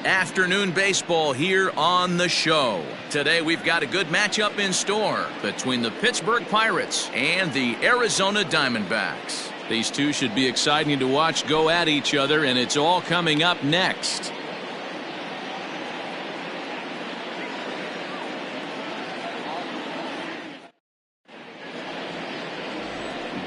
Afternoon baseball here on the show. Today we've got a good matchup in store between the Pittsburgh Pirates and the Arizona Diamondbacks. These two should be exciting to watch go at each other, and it's all coming up next.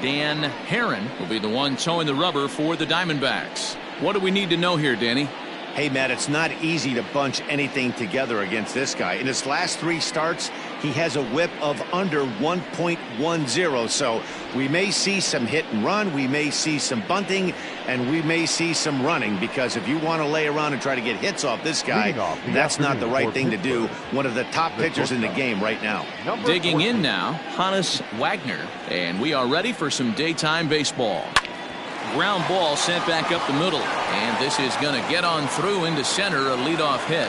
Dan Herron will be the one towing the rubber for the Diamondbacks. What do we need to know here, Danny? Hey, Matt, it's not easy to bunch anything together against this guy. In his last 3 starts, he has a whip of under 1.10. So we may see some hit and run, we may see some bunting, and we may see some running, because if you want to lay around and try to get hits off this guy, that's not the right thing to do. One of the top pitchers in the game right now. Digging in now, Hannes Wagner, and we are ready for some daytime baseball. Ground ball sent back up the middle, and this is going to get on through into center, a leadoff hit.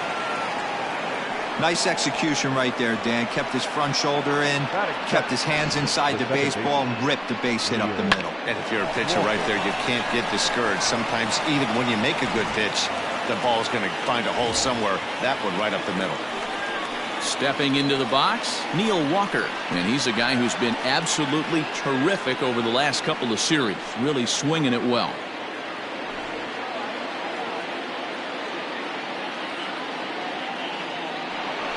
Nice execution right there, Dan. Kept his front shoulder in, kept his hands inside the baseball, and ripped the base hit up the middle. And if you're a pitcher right there, you can't get discouraged. Sometimes even when you make a good pitch, the ball's going to find a hole somewhere. That one right up the middle. Stepping into the box, Neil Walker, and he's a guy who's been absolutely terrific over the last couple of series, really swinging it well.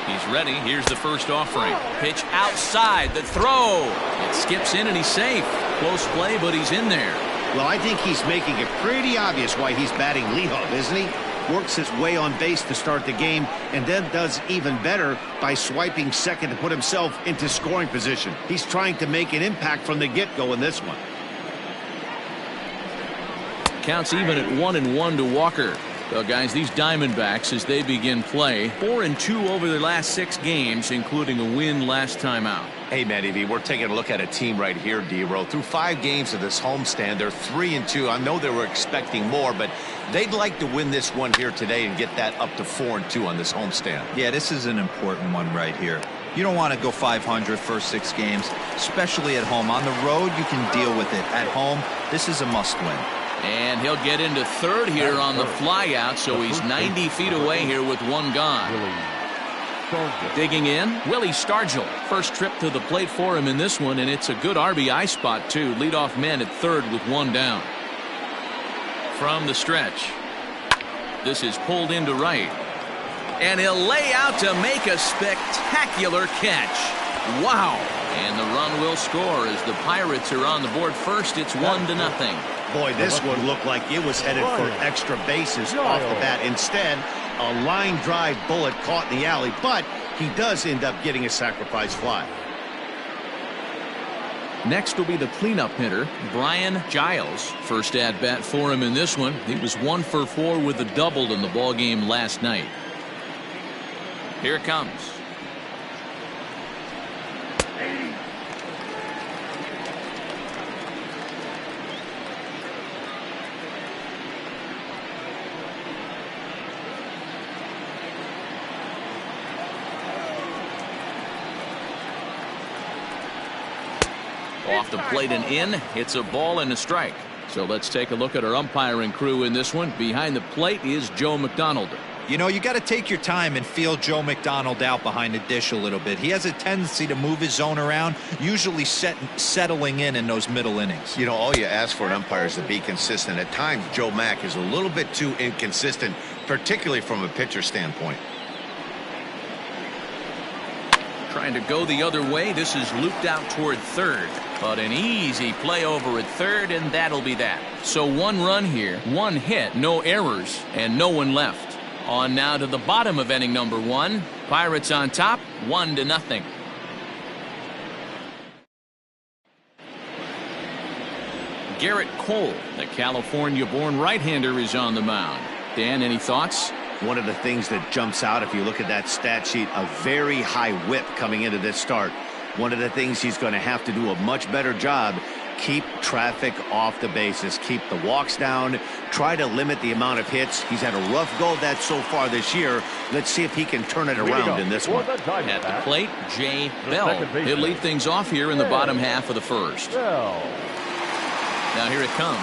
He's ready. Here's the first offering. Pitch outside, the throw. It skips in and he's safe. Close play, but he's in there. Well, I think he's making it pretty obvious why he's batting leadoff, isn't he? Works his way on base to start the game, and then does even better by swiping second to put himself into scoring position. He's trying to make an impact from the get-go in this one. Counts even at 1-1 to Walker. Well, guys, these Diamondbacks, as they begin play, 4-2 over their last 6 games, including a win last time out. Hey, Matty V, we're taking a look at a team right here, D-Row. Through 5 games of this homestand, they're 3-2. I know they were expecting more, but they'd like to win this one here today and get that up to 4-2 on this homestand. Yeah, this is an important one right here. You don't want to go 500 first 6 games, especially at home. On the road, you can deal with it. At home, this is a must-win. And he'll get into third here on the flyout, so he's 90 feet away here with 1 gone. Digging in, Willie Stargell. First trip to the plate for him in this one, and it's a good RBI spot, too. Leadoff man at third with 1 down. From the stretch, this is pulled into right. And he'll lay out to make a spectacular catch. Wow. And the run will score as the Pirates are on the board first. It's 1-0. Boy, this one looked like it was headed for extra bases off the bat. Instead, a line drive bullet caught in the alley, but he does end up getting a sacrifice fly. Next will be the cleanup hitter, Brian Giles. First at bat for him in this one. He was 1 for 4 with a double in the ball game last night. Here it comes. Off the plate and in. It's a ball and a strike. So let's take a look at our umpiring crew in this one. Behind the plate is Joe McDonald. You know, you got to take your time and feel Joe McDonald out behind the dish a little bit. He has a tendency to move his zone around, usually settling in those middle innings. You know, all you ask for an umpire is to be consistent. At times, Joe Mack is a little bit too inconsistent, particularly from a pitcher standpoint. Trying to go the other way. This is looped out toward third. But an easy play over at third, and that'll be that. So 1 run here, 1 hit, no errors, and no one left. On now to the bottom of inning number 1. Pirates on top, 1-0. Garrett Cole, the California-born right-hander, is on the mound. Dan, any thoughts? One of the things that jumps out, if you look at that stat sheet, a very high whip coming into this start. One of the things he's going to have to do a much better job, keep traffic off the bases, keep the walks down, try to limit the amount of hits. He's had a rough go of that so far this year. Let's see if he can turn it around in this one. At the plate, Jay Bell. He'll lead things off here in the bottom half of the first. Now here it comes.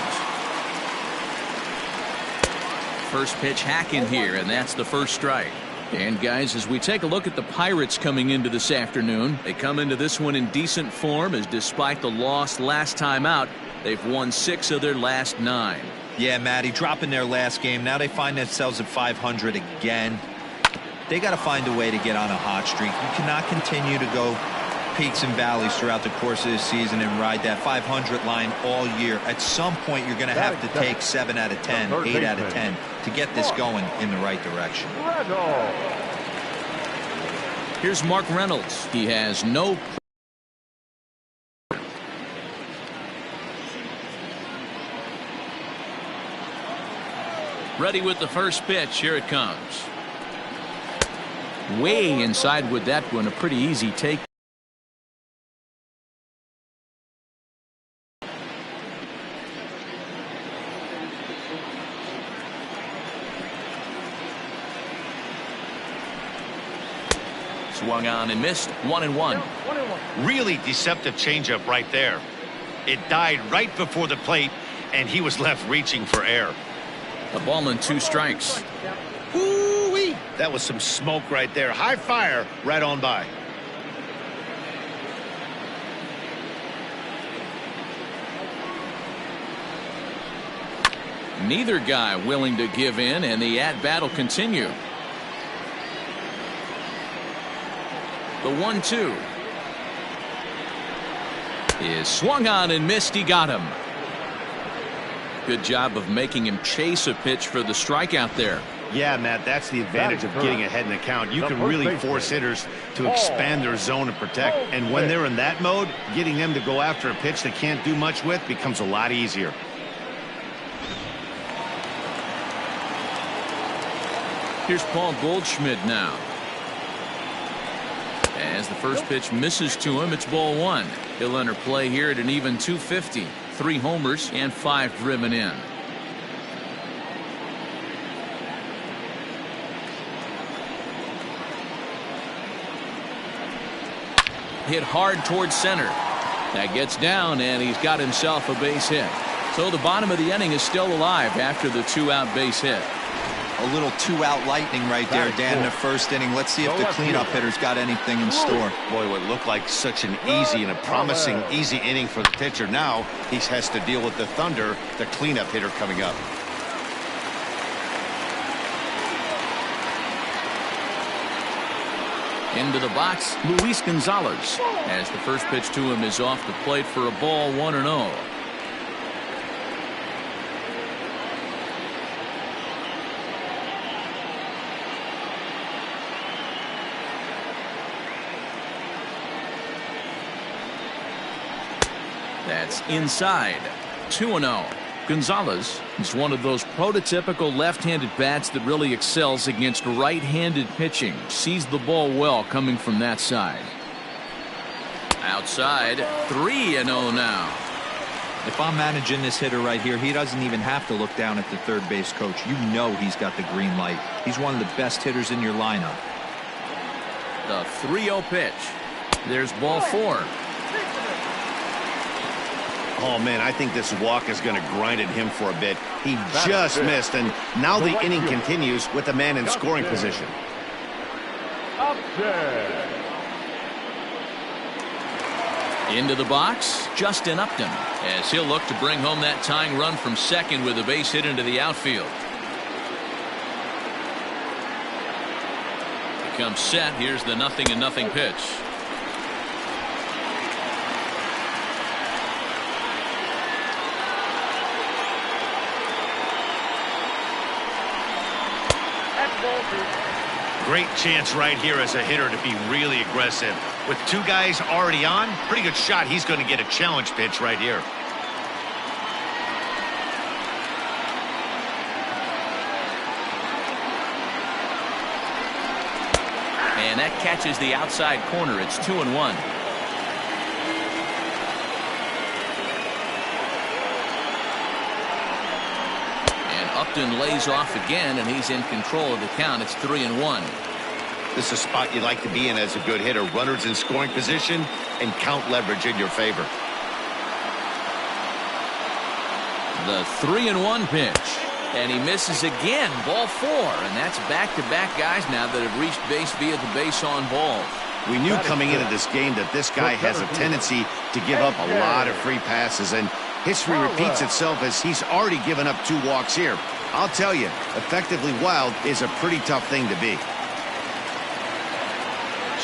First pitch hacking here, and that's the first strike. And guys, as we take a look at the Pirates coming into this afternoon, they come into this one in decent form, as despite the loss last time out, they've won 6 of their last 9. Yeah, Matty, dropping their last game. Now they find themselves at 500 again. They got to find a way to get on a hot streak. You cannot continue to go peaks and valleys throughout the course of the season and ride that 500 line all year. At some point, you're going to have to take 7 out of 10, 8 out of 10 to get this going in the right direction. Here's Mark Reynolds. He has no. Ready with the first pitch. Here it comes. Way inside with that one. A pretty easy take. Swung on and missed. 1-1. Really deceptive changeup right there. It died right before the plate, and he was left reaching for air. A ball and 2 strikes. Ooh-wee. That was some smoke right there. High fire right on by. Neither guy willing to give in, and the at-bat will continue. The 1-2 is swung on and missed. He got him. Good job of making him chase a pitch for the strikeout there. Yeah, Matt, that's the advantage of getting ahead in the count. You can really force hitters to expand their zone and protect. And when they're in that mode, getting them to go after a pitch they can't do much with becomes a lot easier. Here's Paul Goldschmidt now. As the first pitch misses to him, it's ball 1. He'll enter play here at an even 250. 3 homers and 5 driven in. Hit hard towards center. That gets down, and he's got himself a base hit. So the bottom of the inning is still alive after the 2-out base hit. A little 2-out lightning right there, Dan, in the first inning. Let's see if the cleanup hitter's got anything in store. Boy, what looked like such an easy and a promising easy inning for the pitcher. Now he has to deal with the Thunder, the cleanup hitter coming up. Into the box, Luis Gonzalez. As the first pitch to him is off the plate for a ball, 1-0. That's inside. 2-0. Gonzalez is one of those prototypical left-handed bats that really excels against right-handed pitching. Sees the ball well coming from that side. Outside. 3-0 now. If I'm managing this hitter right here, he doesn't even have to look down at the third base coach. You know he's got the green light. He's one of the best hitters in your lineup. The 3-0 pitch. There's ball 4. Oh, man, I think this walk is going to grind at him for a bit. He just missed, and now the inning continues with the man in scoring position. Into the box, Justin Upton, as he'll look to bring home that tying run from second with a base hit into the outfield. He comes set. Here's the 0-0 pitch. Great chance right here as a hitter to be really aggressive. With 2 guys already on, pretty good shot. He's going to get a challenge pitch right here. And that catches the outside corner. It's 2-1. Upton lays off again, and he's in control of the count. It's 3-1. This is a spot you'd like to be in as a good hitter. Runners in scoring position and count leverage in your favor. The 3-1 pitch. And he misses again. Ball 4. And that's back-to-back guys now that have reached base via the base on balls. We knew coming into this game that this guy has a tendency to give up a lot of free passes, and history repeats itself as he's already given up 2 walks here. I'll tell you, effectively wild is a pretty tough thing to be.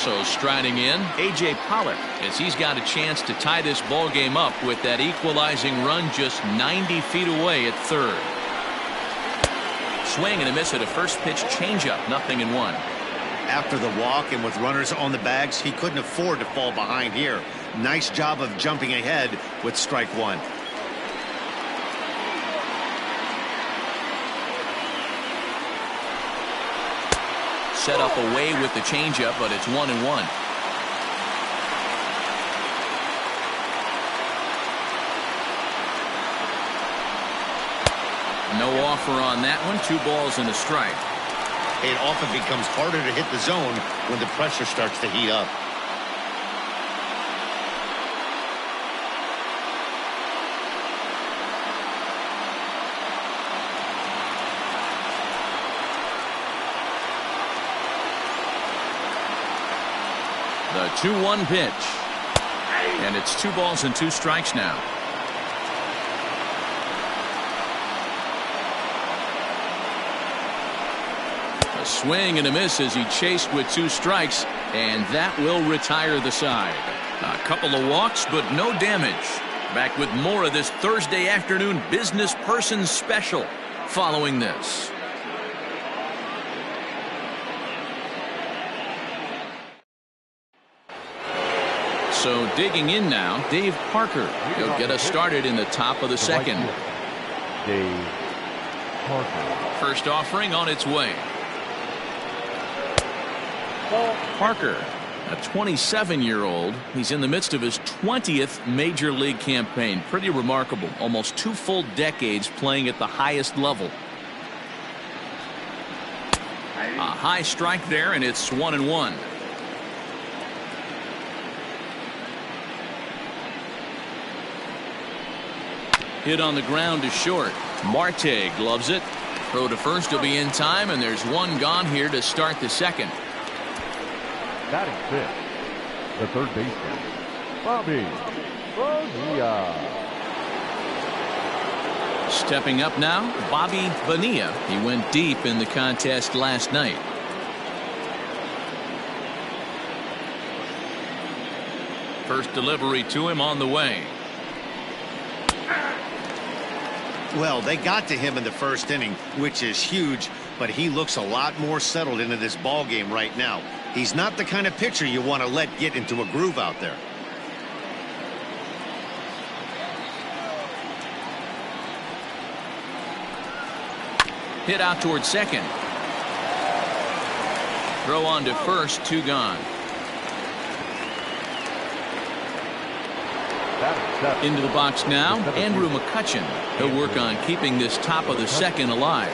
So striding in, A.J. Pollock, as he's got a chance to tie this ball game up with that equalizing run just 90 feet away at third. Swing and a miss at a first pitch changeup, 0-1. After the walk and with runners on the bags, he couldn't afford to fall behind here. Nice job of jumping ahead with strike 1. Set up away with the changeup, but it's 1-1. No offer on that one. 2 balls and a strike. It often becomes harder to hit the zone when the pressure starts to heat up. The 2-1 pitch. And it's 2 balls and 2 strikes now. A swing and a miss as he chased with 2 strikes, and that will retire the side. A couple of walks, but no damage. Back with more of this Thursday afternoon business person special following this. So digging in now, Dave Parker. He'll get us started in the top of the second. Dave Parker. First offering on its way. Parker, a 27-year-old. He's in the midst of his 20th major league campaign. Pretty remarkable. Almost 2 full decades playing at the highest level. A high strike there, and it's 1-1. Hit on the ground to short. Marte gloves it. Throw to first will be in time, and there's 1 gone here to start the second. Batting 5th, the third baseman, Bobby Bonilla. Stepping up now, Bobby Bonilla. He went deep in the contest last night. First delivery to him on the way. Well, they got to him in the first inning, which is huge, but he looks a lot more settled into this ball game right now. He's not the kind of pitcher you want to let get into a groove out there. Hit out towards second. Throw on to first, 2 gone. Into the box now, Andrew McCutchen. He'll work on keeping this top of the second alive.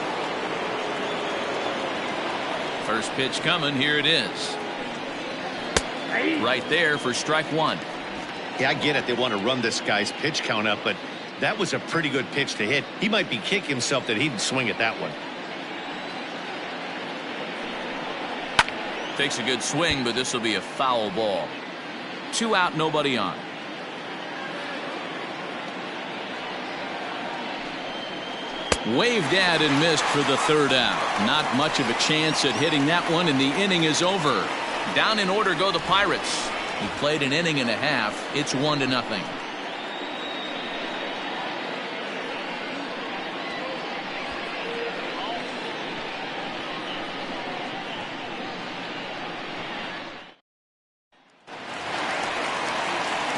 First pitch coming. Here it is. Right there for strike 1. Yeah, I get it. They want to run this guy's pitch count up, but that was a pretty good pitch to hit. He might be kicking himself that he didn't swing at that one. Takes a good swing, but this will be a foul ball. 2 out, nobody on. Waved at and missed for the 3rd out. Not much of a chance at hitting that one, and the inning is over. Down in order go the Pirates. He played an inning and a half. It's 1-0.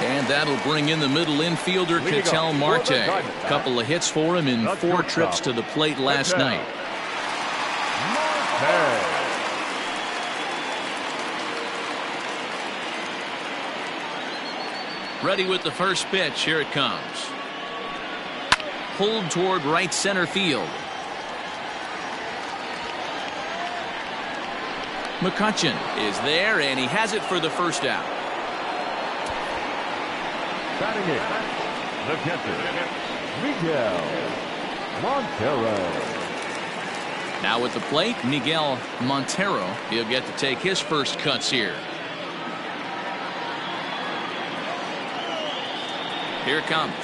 And that'll bring in the middle infielder, Ketel Marte. A couple of hits for him in 4 trips to the plate last night. Ready with the first pitch. Here it comes. Pulled toward right center field. McCutchen is there, and he has it for the first out. Batting in, the catcher, Miguel Montero. Now with the plate, Miguel Montero. He'll get to take his first cuts here. Here it comes.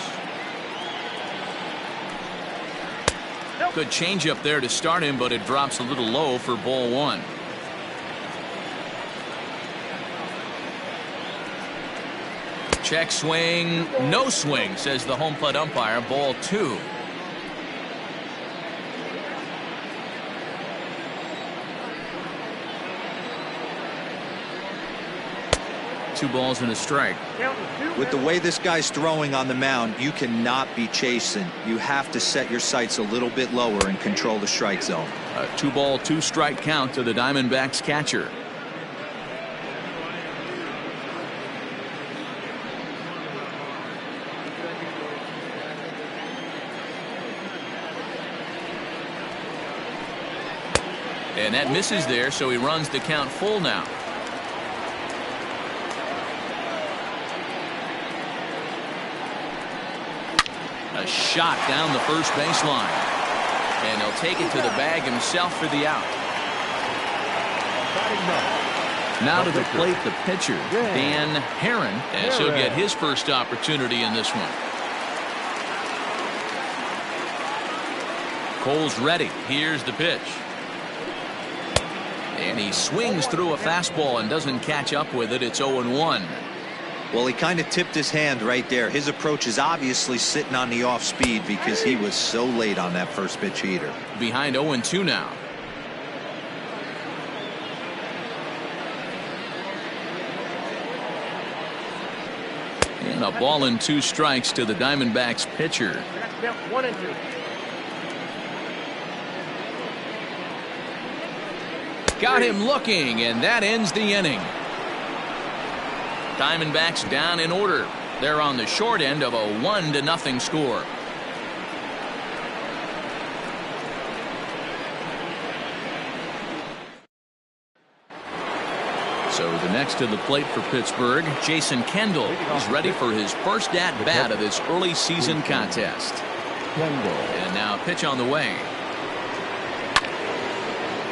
Good changeup there to start him, but it drops a little low for ball one. Check swing, no swing, says the home plate umpire. Ball two. Two balls and a strike. With the way this guy's throwing on the mound, you cannot be chasing. You have to set your sights a little bit lower and control the strike zone. A 2-ball, 2-strike count to the Diamondbacks catcher. And that misses there, so he runs the count full now. A shot down the first baseline. And he'll take it to the bag himself for the out. Now to the plate, the pitcher, Dan Herron, as he'll get his first opportunity in this one. Cole's ready. Here's the pitch. And he swings through a fastball and doesn't catch up with it. It's 0-1. Well, he kind of tipped his hand right there. His approach is obviously sitting on the off speed because he was so late on that first pitch heater. Behind 0-2 now. And a ball and 2 strikes to the Diamondbacks pitcher. 1-2. Got him looking, and that ends the inning. Diamondbacks down in order. They're on the short end of a 1-0 score. So the next to the plate for Pittsburgh, Jason Kendall is ready for his first at-bat of this early season contest. And now pitch on the way.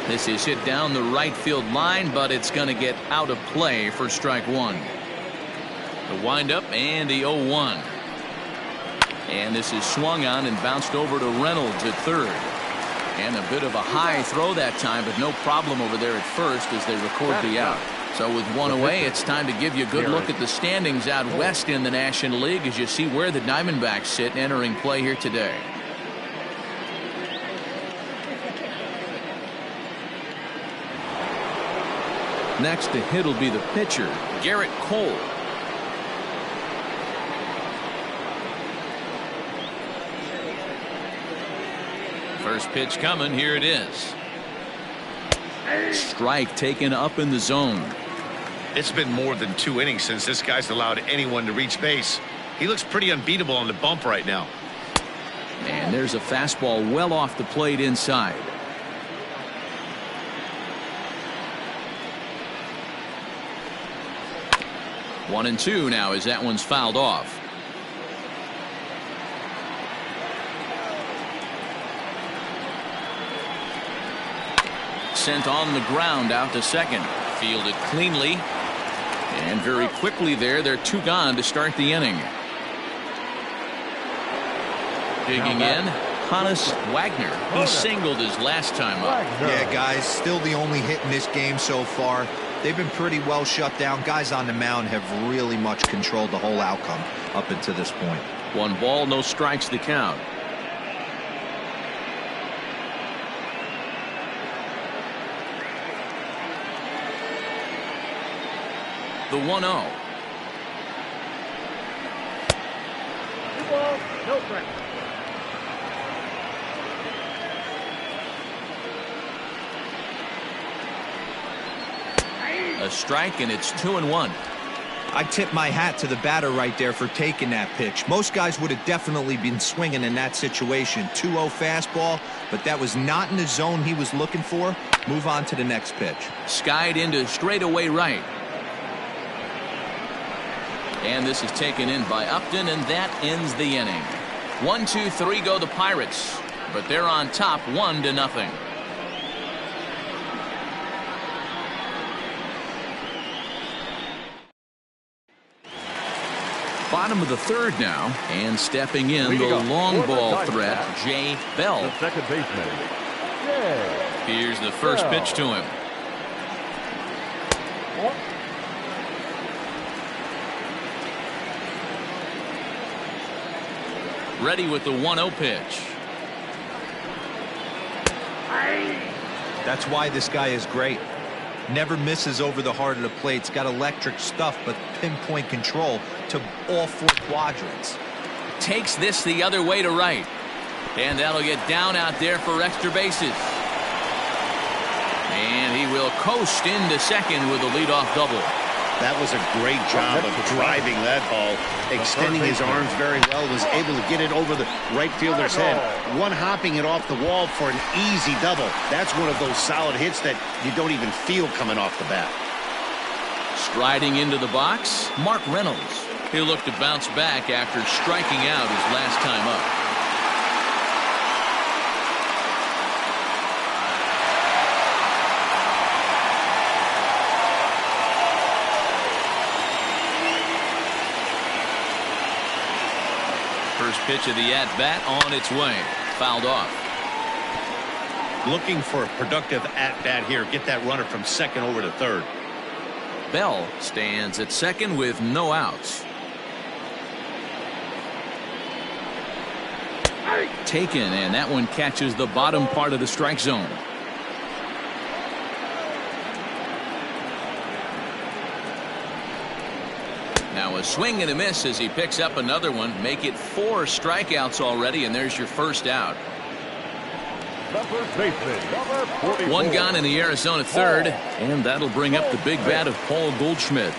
This is hit down the right field line, but it's going to get out of play for strike one. The windup and the 0-1. And this is swung on and bounced over to Reynolds at third. And a bit of a high throw that time, but no problem over there at first as they record the out. So with one away, it's time to give you a good look at the standings out west in the National League as you see where the Diamondbacks sit entering play here today. Next to hit will be the pitcher, Garrett Cole. First pitch coming. Here it is. Strike taken up in the zone. It's been more than 2 innings since this guy's allowed anyone to reach base. He looks pretty unbeatable on the bump right now. And there's a fastball well off the plate inside. One and two now as that one's fouled off. Sent on the ground out to second. Fielded cleanly. And very quickly there, they're 2 gone to start the inning. Digging in, Hannes Wagner. He singled his last time up. Yeah, guys, still the only hit in this game so far. They've been pretty well shut down. Guys on the mound have really much controlled the whole outcome up until this point. 1 ball, no strikes to count. The 1-0. 2 balls, no strikes. A strike, and it's 2-1. I tip my hat to the batter right there for taking that pitch. Most guys would have definitely been swinging in that situation. 2-0 fastball, but that was not in the zone he was looking for. Move on to the next pitch. Skied into straightaway right. And this is taken in by Upton, and that ends the inning. 1, 2, 3 go the Pirates, but they're on top 1-0. Bottom of the third now, and stepping in the long ball threat, Jay Bell. The second baseman, Jay. Here's the first pitch to him. Ready with the 1-0 pitch. That's why this guy is great. Never misses over the heart of the plate. It's got electric stuff, but pinpoint control to all 4 quadrants. Takes this the other way to right. And that'll get down out there for extra bases. And he will coast into second with a leadoff double. That was a great job of driving that ball, extending his arms very well, was able to get it over the right fielder's head, one-hopping it off the wall for an easy double. That's one of those solid hits that you don't even feel coming off the bat. Striding into the box, Mark Reynolds. He'll look to bounce back after striking out his last time up. First pitch of the at-bat on its way. Fouled off. Looking for a productive at-bat here. Get that runner from second over to third. Bell stands at second with no outs. Taken, and that one catches the bottom part of the strike zone. Now a swing and a miss as he picks up another one. Make it 4 strikeouts already, and there's your first out. The first baseman, number 44. One gone in the Arizona third, and that'll bring up the big bat of Paul Goldschmidt.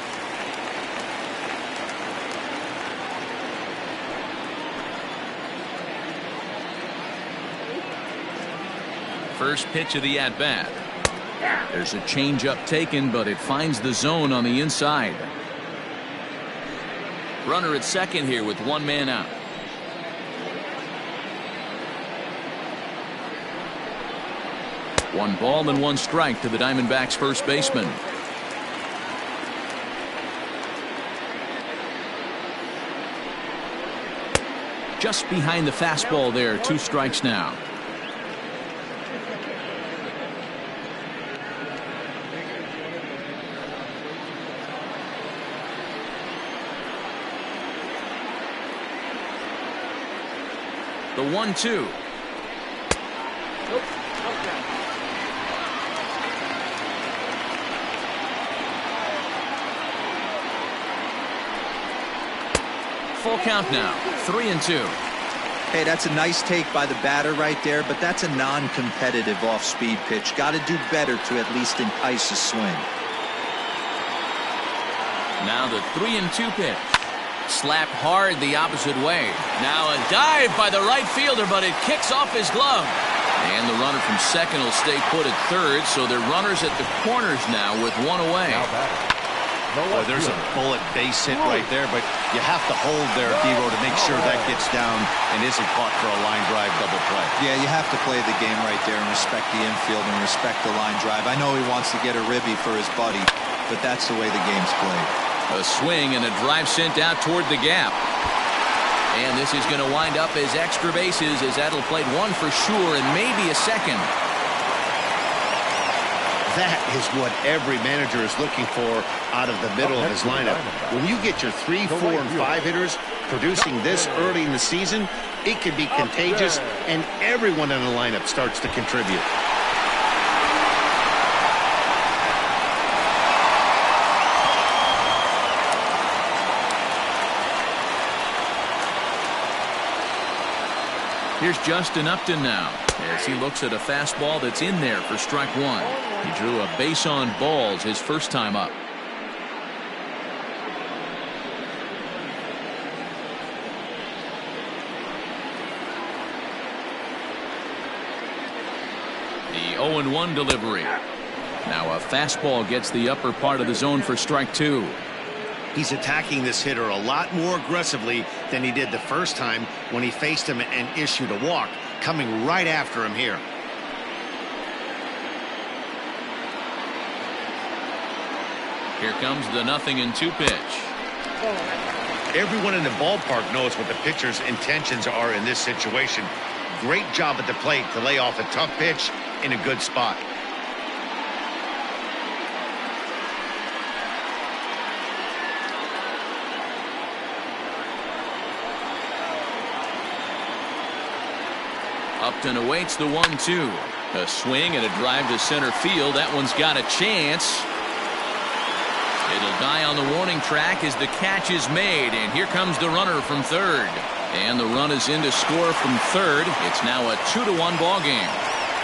First pitch of the at-bat. There's a changeup taken, but it finds the zone on the inside. Runner at second here with 1 man out. One ball and 1 strike to the Diamondbacks first baseman. Just behind the fastball there, 2 strikes now. The 1-2. Full count now. 3-2. Hey, that's a nice take by the batter right there, but that's a non-competitive off-speed pitch. Got to do better to at least entice a swing. Now the 3-2 pitch. Slapped hard the opposite way. Now a dive by the right fielder, but it kicks off his glove. And the runner from second will stay put at third, so they're runners at the corners now with 1 away. Boy, there's a bullet base hit right there, but you have to hold there, Devo, to make sure that gets down and isn't caught for a line drive double play. Yeah, you have to play the game right there and respect the infield and respect the line drive. I know he wants to get a ribby for his buddy, but that's the way the game's played. A swing and a drive sent out toward the gap. And this is going to wind up as extra bases as that'll play 1 for sure and maybe a second. That is what every manager is looking for out of the middle of his lineup. When you get your 3, 4, and 5 hitters producing this early in the season, it can be contagious, and everyone in the lineup starts to contribute. Here's Justin Upton now as he looks at a fastball that's in there for strike 1. He drew a base on balls his first time up. The 0-1 delivery. Now a fastball gets the upper part of the zone for strike 2. He's attacking this hitter a lot more aggressively than he did the first time when he faced him and issued a walk, coming right after him here. Here comes the 0-2 pitch. Everyone in the ballpark knows what the pitcher's intentions are in this situation. Great job at the plate to lay off a tough pitch in a good spot. Upton awaits the 1-2. A swing and a drive to center field. That one's got a chance. It'll die on the warning track as the catch is made, and here comes the runner from third. And the run is in to score from third. It's now a 2-1 ball game.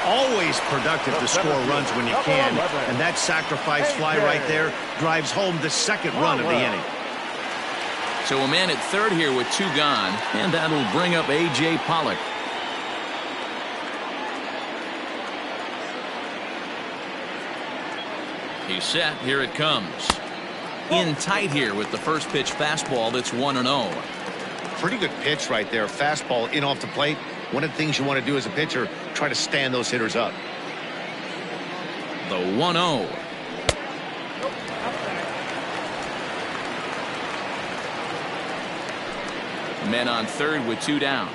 Always productive to score runs when you can, and that sacrifice fly right there drives home the second run of the inning. So a man at third here with 2 gone, and that'll bring up A.J. Pollock. He's set. Here it comes. In tight here with the first pitch fastball that's 1-0. Pretty good pitch right there. Fastball in off the plate. One of the things you want to do as a pitcher, try to stand those hitters up. The 1-0. Men on third with 2 down.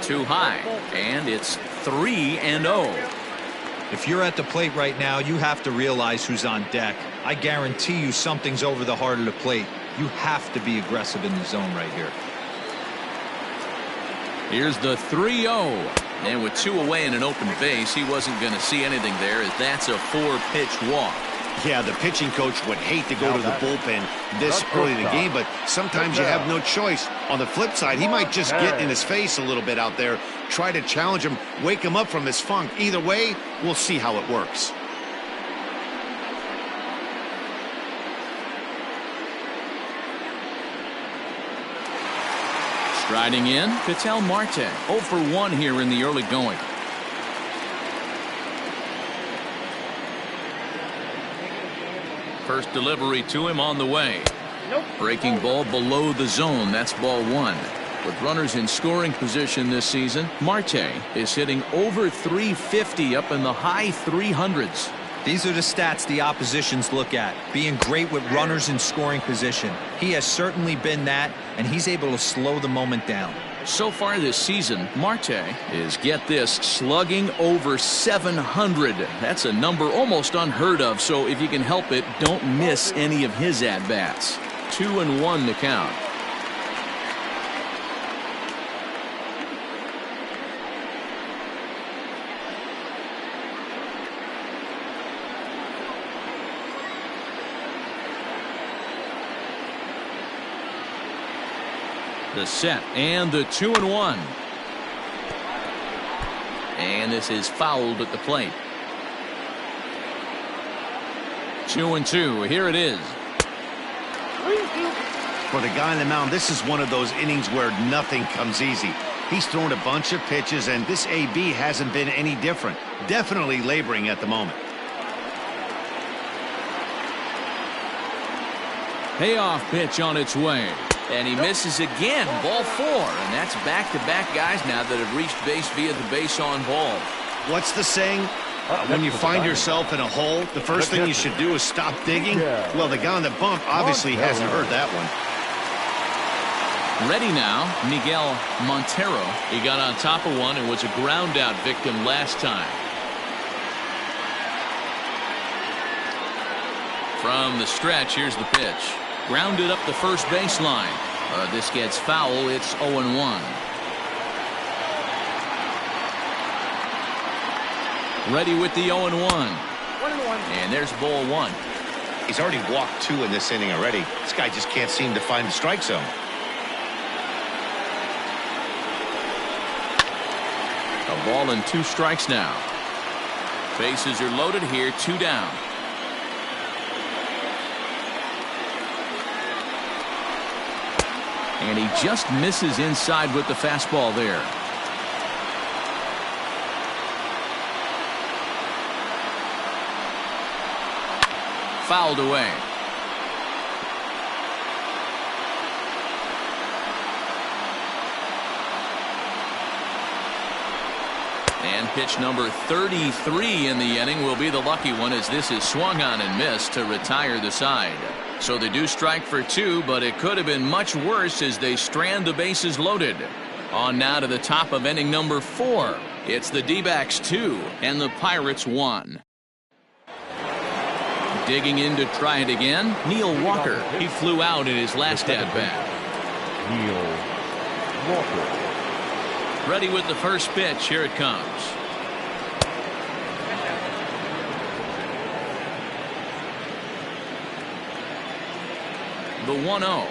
Too high, and it's 3-0. If you're at the plate right now, you have to realize who's on deck. I guarantee you something's over the heart of the plate. You have to be aggressive in the zone right here. Here's the 3-0. And with 2 away in an open base, he wasn't going to see anything there, as that's a 4-pitch walk. Yeah, the pitching coach would hate to go to the bullpen this early in the game, but sometimes you have no choice. On the flip side, he might just get in his face a little bit out there, try to challenge him, wake him up from his funk. Either way, we'll see how it works. Striding in, Ketel Marte. 0 for 1 here in the early going. First delivery to him on the way. Breaking ball below the zone. That's ball 1. With runners in scoring position this season, Marte is hitting over 350, up in the high 300s. These are the stats the oppositions look at. Being great with runners in scoring position. He has certainly been that, and he's able to slow the moment down. So far this season, Marte is, get this, slugging over 700. That's a number almost unheard of, so if you can help it, don't miss any of his at-bats. 2-1 to count. The set and the 2-1. And this is fouled at the plate. 2-2. Here it is. For the guy on the mound, this is one of those innings where nothing comes easy. He's thrown a bunch of pitches, and this AB hasn't been any different. Definitely laboring at the moment. Payoff pitch on its way. And he misses again. Ball 4. And that's back-to-back guys now that have reached base via the base on ball. What's the saying? When you find yourself in a hole, the first thing you should do is stop digging. Well, the guy on the bump obviously hasn't heard that one. Ready now, Miguel Montero. He got on top of one and was a ground-out victim last time. From the stretch, here's the pitch. Grounded up the first baseline. This gets foul. It's 0-1. Ready with the 0-1. And there's ball 1. He's already walked 2 in this inning already. This guy just can't seem to find the strike zone. A ball and 2 strikes now. Bases are loaded here. 2 down. And he just misses inside with the fastball there. Fouled away. And pitch number 33 in the inning will be the lucky one, as this is swung on and missed to retire the side. So they do strike for 2, but it could have been much worse as they strand the bases loaded. On now to the top of inning number 4. It's the D-backs 2 and the Pirates 1. Digging in to try it again, Neil Walker. He flew out in his last at-bat. Neil Walker. Ready with the first pitch. Here it comes. The 1-0.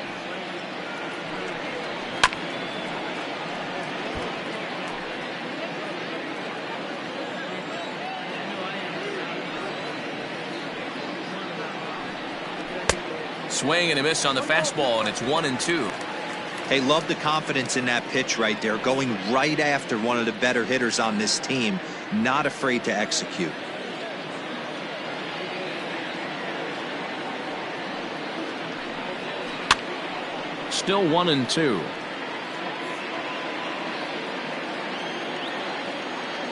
Swing and a miss on the fastball, and it's 1-2. Hey, love the confidence in that pitch right there, going right after one of the better hitters on this team, not afraid to execute. Still 1-2.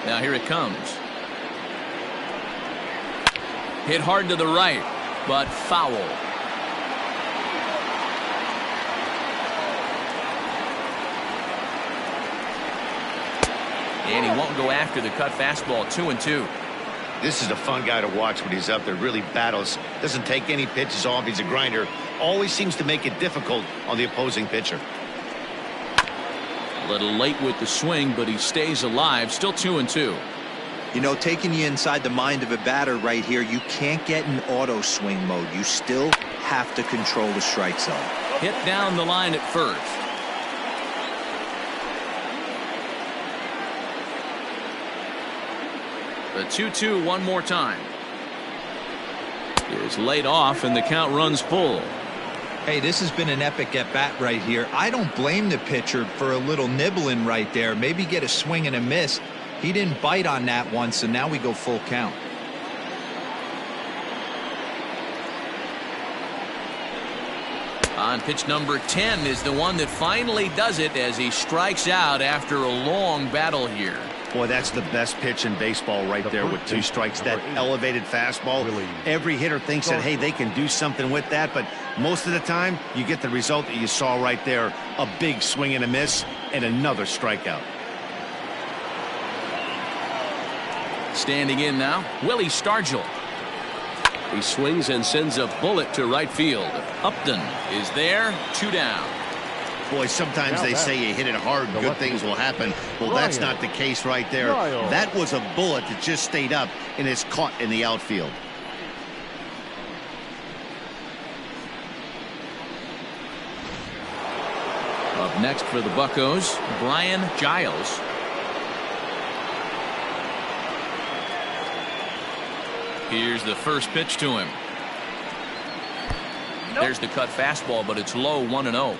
Now here it comes. Hit hard to the right, but foul. And he won't go after the cut fastball. 2-2. This is a fun guy to watch when he's up there. Really battles. Doesn't take any pitches off. He's a grinder. Always seems to make it difficult on the opposing pitcher. A little late with the swing, but he stays alive. Still 2-2. You know, taking you inside the mind of a batter right here, you can't get in auto swing mode. You still have to control the strike zone. Hit down the line at first. The 2-2 one more time. Is laid off and the count runs full. Hey, this has been an epic at bat right here. I don't blame the pitcher for a little nibbling right there. Maybe get a swing and a miss. He didn't bite on that one, so now we go full count. On pitch number 10 is the one that finally does it as he strikes out after a long battle here. Boy, that's the best pitch in baseball right there with 2 strikes. That elevated fastball. Every hitter thinks that, hey, they can do something with that, but most of the time you get the result that you saw right there. A big swing and a miss and another strikeout. Standing in now, Willie Stargell. He swings and sends a bullet to right field. Upton is there. 2 down. Boy, sometimes they say you hit it hard, good things will happen. Well, that's not the case right there. That was a bullet that just stayed up and is caught in the outfield. Up next for the Buccos, Brian Giles. Here's the first pitch to him. There's the cut fastball, but it's low. 1-0.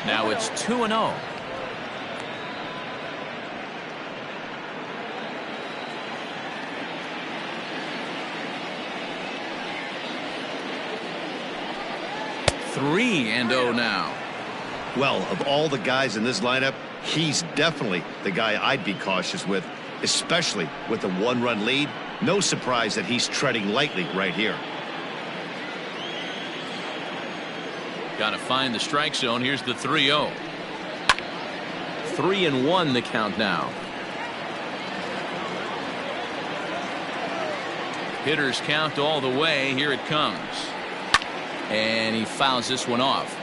Now it's 2-0. Three and 0 now. Well, of all the guys in this lineup, he's definitely the guy I'd be cautious with, especially with a 1-run lead. No surprise that he's treading lightly right here. Got to find the strike zone. Here's the 3-0. 3-1 the count now. Hitters count all the way. Here it comes. And he fouls this one off.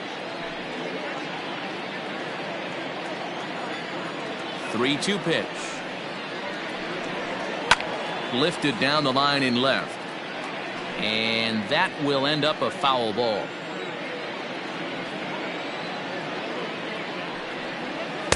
3-2 pitch. Lifted down the line in left. And that will end up a foul ball.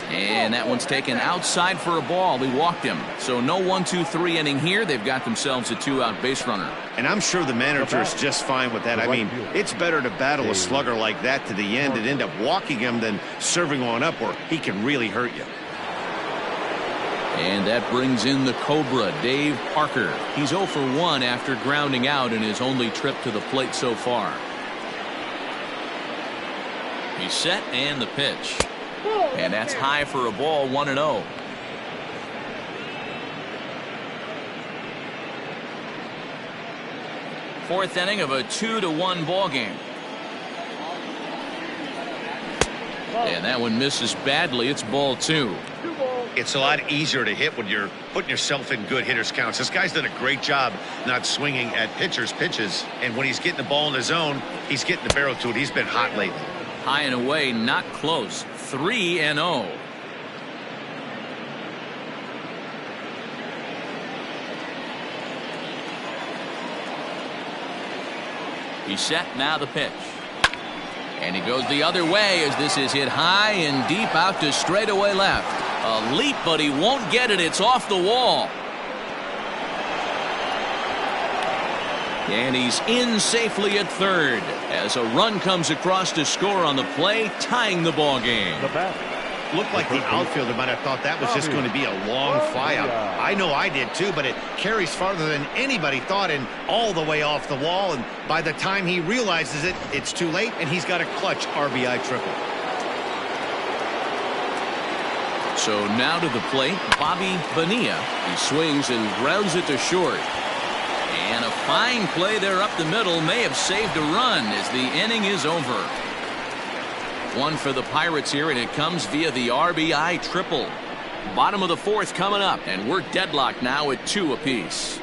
And that one's taken outside for a ball. He walked him. So no 1-2-3 inning here. They've got themselves a 2-out base runner. And I'm sure the manager is just fine with that. I mean, it's better to battle a slugger like that to the end and end up walking him than serving on up where he can really hurt you. And that brings in the Cobra, Dave Parker. He's 0 for 1 after grounding out in his only trip to the plate so far. He's set and the pitch. And that's high for a ball, 1-0. Fourth inning of a 2-1 ball game. And that one misses badly. It's ball 2. It's a lot easier to hit when you're putting yourself in good hitters counts. This guy's done a great job not swinging at pitchers' pitches. And when he's getting the ball in his zone, he's getting the barrel to it. He's been hot lately. High and away, not close. 3-0. He's set, now the pitch. And he goes the other way as this is hit high and deep out to straightaway left. A leap, but he won't get it. It's off the wall. And he's in safely at third as a run comes across to score on the play, tying the ball game. Looked like the outfielder might have thought that was just going to be a long flyout. I know I did too, but it carries farther than anybody thought and all the way off the wall. And by the time he realizes it, it's too late, and he's got a clutch RBI triple. So now to the plate, Bobby Bonilla. He swings and grounds it to short. And a fine play there up the middle may have saved a run as the inning is over. One for the Pirates here, and it comes via the RBI triple. Bottom of the fourth coming up, and we're deadlocked now at 2 apiece.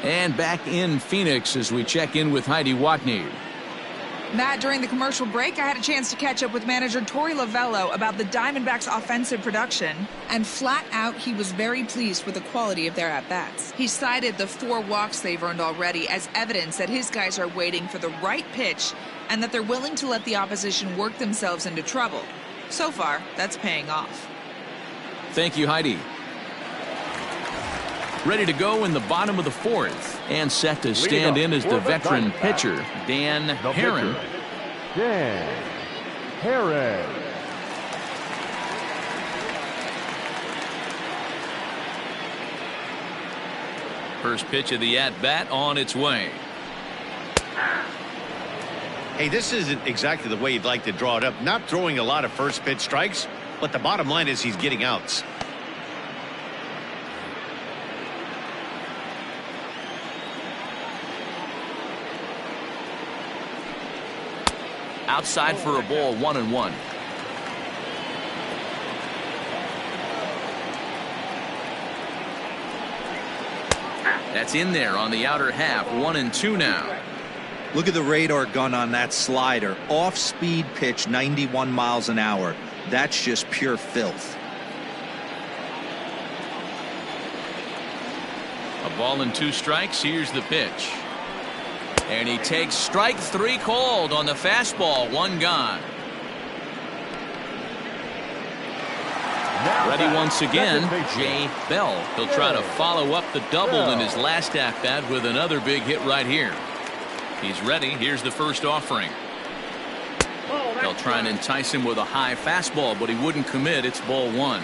And back in Phoenix as we check in with Heidi Watney. Matt, during the commercial break, I had a chance to catch up with manager Torey Lovello about the Diamondbacks' offensive production, and flat out, he was very pleased with the quality of their at-bats. He cited the 4 walks they've earned already as evidence that his guys are waiting for the right pitch and that they're willing to let the opposition work themselves into trouble. So far, that's paying off. Thank you, Heidi. Ready to go in the bottom of the fourth, and set to stand in as the veteran pitcher, Dan Herron. Dan Herron. First pitch of the at-bat on its way. Hey, this isn't exactly the way you'd like to draw it up. Not throwing a lot of first pitch strikes, but the bottom line is he's getting outs. Outside for a ball, 1-1. That's in there on the outer half, 1-2 now. Look at the radar gun on that slider. Off-speed pitch, 91 miles an hour. That's just pure filth. A ball and 2 strikes. Here's the pitch. And he takes strike 3 called on the fastball. 1 gone. Ready once again, Jay Bell. He'll try to follow up the double in his last at-bat with another big hit right here. He's ready. Here's the first offering. They'll try and entice him with a high fastball, but he wouldn't commit. It's ball 1.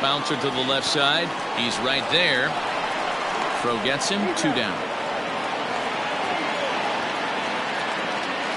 Bouncer to the left side. He's right there. Throw gets him. 2 down.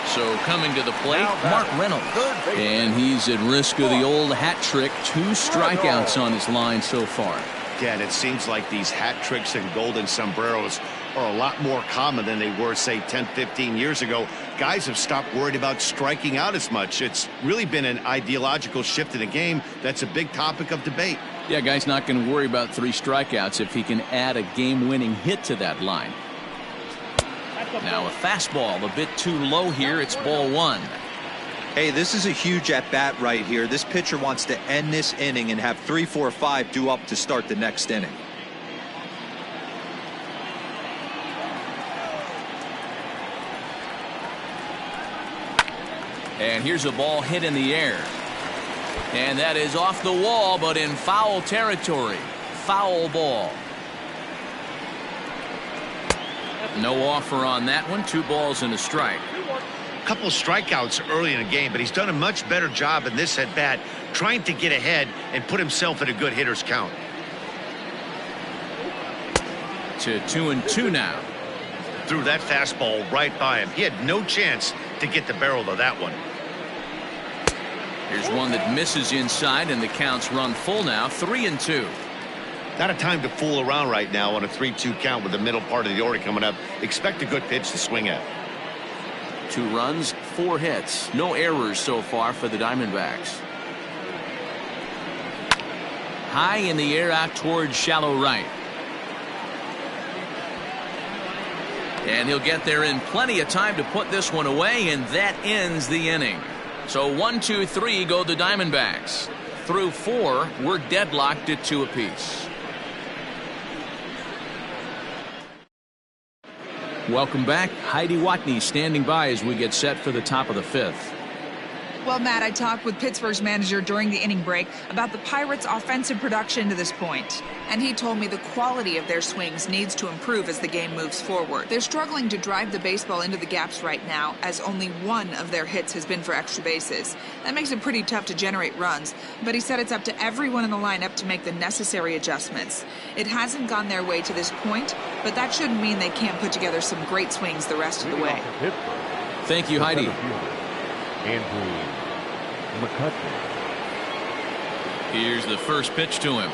So coming to the plate, Mark Reynolds. And he's at risk of the old hat trick. 2 strikeouts on his line so far. Yeah, and it seems like these hat tricks and golden sombreros are a lot more common than they were, say, 10, 15 years ago. Guys have stopped worried about striking out as much. It's really been an ideological shift in the game that's a big topic of debate. Yeah, guy's not going to worry about 3 strikeouts if he can add a game-winning hit to that line. Now a fastball a bit too low here. It's ball 1. Hey, this is a huge at-bat right here. This pitcher wants to end this inning and have 3, 4, 5 due up to start the next inning. And here's a ball hit in the air. And that is off the wall, but in foul territory. Foul ball. No offer on that one. 2 balls and a strike. couple strikeouts early in the game, but he's done a much better job in this at bat trying to get ahead and put himself in a good hitter's count. To 2-2 now. Threw that fastball right by him. He had no chance to get the barrel of that one. Here's one that misses inside, and the count's run full now. 3-2. Not a time to fool around right now on a 3-2 count with the middle part of the order coming up. Expect a good pitch to swing at. 2 runs, 4 hits. No errors so far for the Diamondbacks. High in the air out towards shallow right. And he'll get there in plenty of time to put this one away, and that ends the inning. So 1, 2, 3 go the Diamondbacks. Through 4, we're deadlocked at 2 apiece. Welcome back. Heidi Watney standing by as we get set for the top of the 5th. Well, Matt, I talked with Pittsburgh's manager during the inning break about the Pirates' offensive production to this point. And he told me the quality of their swings needs to improve as the game moves forward. They're struggling to drive the baseball into the gaps right now, as only 1 of their hits has been for extra bases. That makes it pretty tough to generate runs, but he said it's up to everyone in the lineup to make the necessary adjustments. It hasn't gone their way to this point, but that shouldn't mean they can't put together some great swings the rest of the way. Thank you, Heidi. Andrew McCutcheon. Here's the first pitch to him.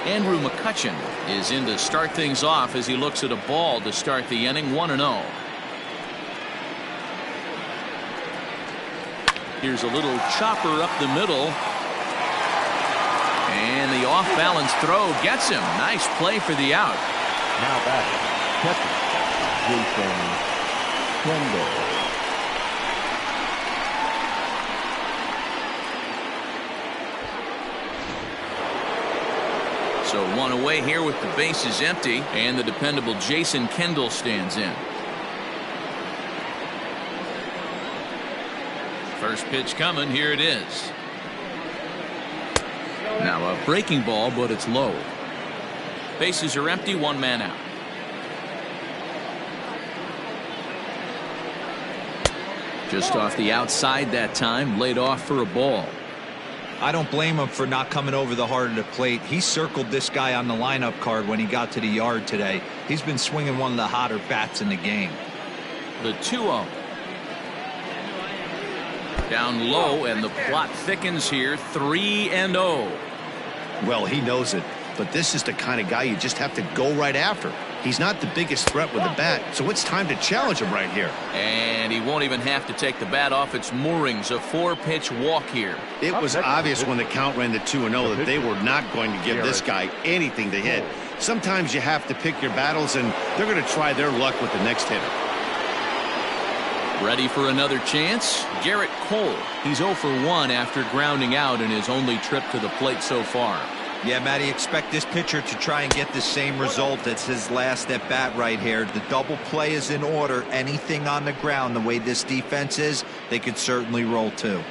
Andrew McCutcheon is in to start things off as he looks at a ball to start the inning. 1-0. Here's a little chopper up the middle. And the off-balance throw gets him. Nice play for the out. Now back, catcher, Jason Kendall. So 1 away here with the bases empty, and the dependable Jason Kendall stands in. First pitch coming. Here it is. Now a breaking ball, but it's low. Bases are empty. 1 man out. Just off the outside that time. Laid off for a ball. I don't blame him for not coming over the heart of the plate. He circled this guy on the lineup card when he got to the yard today. He's been swinging one of the hotter bats in the game. The 2-0. Down low, and the plot thickens here. 3-0. Well, he knows it, but this is the kind of guy you just have to go right after. He's not the biggest threat with the bat, so it's time to challenge him right here. And he won't even have to take the bat off its moorings. A 4-pitch walk here. It was obvious when the count ran to 2-0 that they were not going to give this guy anything to hit. Sometimes you have to pick your battles, and they're going to try their luck with the next hitter. Ready for another chance? Garrett Cole. He's 0 for 1 after grounding out in his only trip to the plate so far. Yeah, Matty, expect this pitcher to try and get the same result as his last at bat right here. The double play is in order. Anything on the ground, the way this defense is, they could certainly roll too.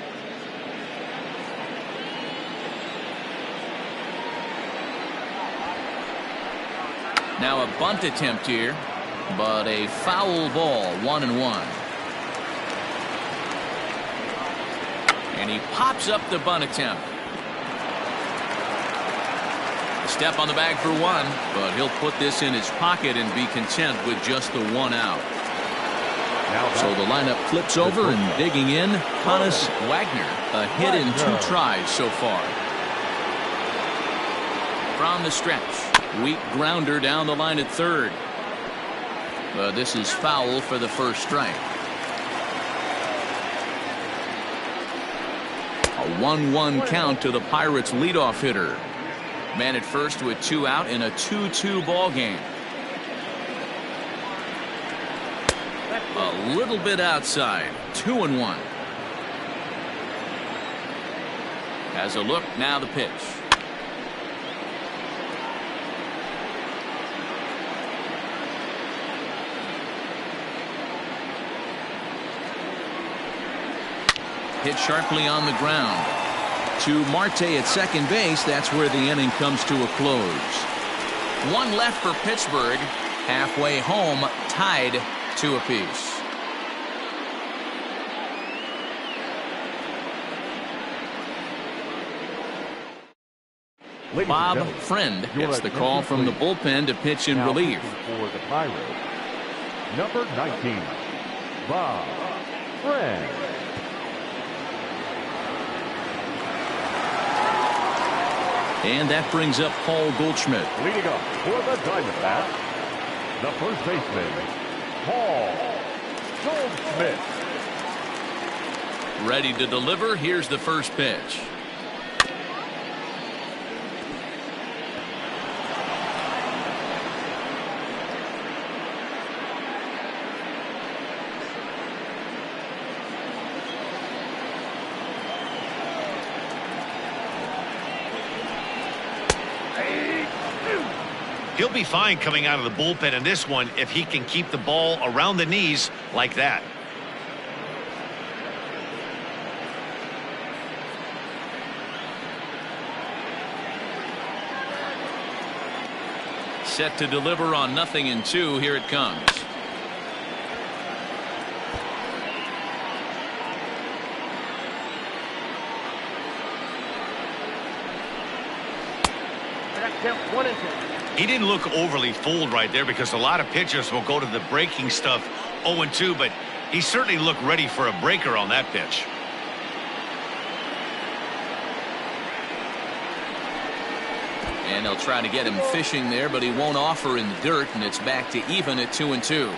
Now a bunt attempt here, but a foul ball. 1-1. And he pops up the bunt attempt. Step on the bag for 1, but he'll put this in his pocket and be content with just the 1 out. So the lineup flips over, and digging in, Hannes Wagner. A hit in 2 tries so far. From the stretch, weak grounder down the line at third. But this is foul for the first strike. A 1-1 count to the Pirates' leadoff hitter. Man at first with 2 out in a 2-2 ball game. A little bit outside. 2-1. Has a look. Now the pitch. Hit sharply on the ground. To Marte at second base. That's where the inning comes to a close. 1 left for Pittsburgh. Halfway home, tied 2 apiece. Bob Friend gets the call from the bullpen to pitch in relief. For the Pirates, number 19, Bob Friend. And that brings up Paul Goldschmidt. Leading up for the Diamondbacks, the first baseman, Paul Goldschmidt. Ready to deliver. Here's the first pitch. He'll be fine coming out of the bullpen in this one if he can keep the ball around the knees like that. Set to deliver on 0-2. Here it comes. Count 1-2. He didn't look overly fooled right there because a lot of pitchers will go to the breaking stuff 0-2, but he certainly looked ready for a breaker on that pitch. And they'll try to get him fishing there, but he won't offer in the dirt, and it's back to even at 2-2.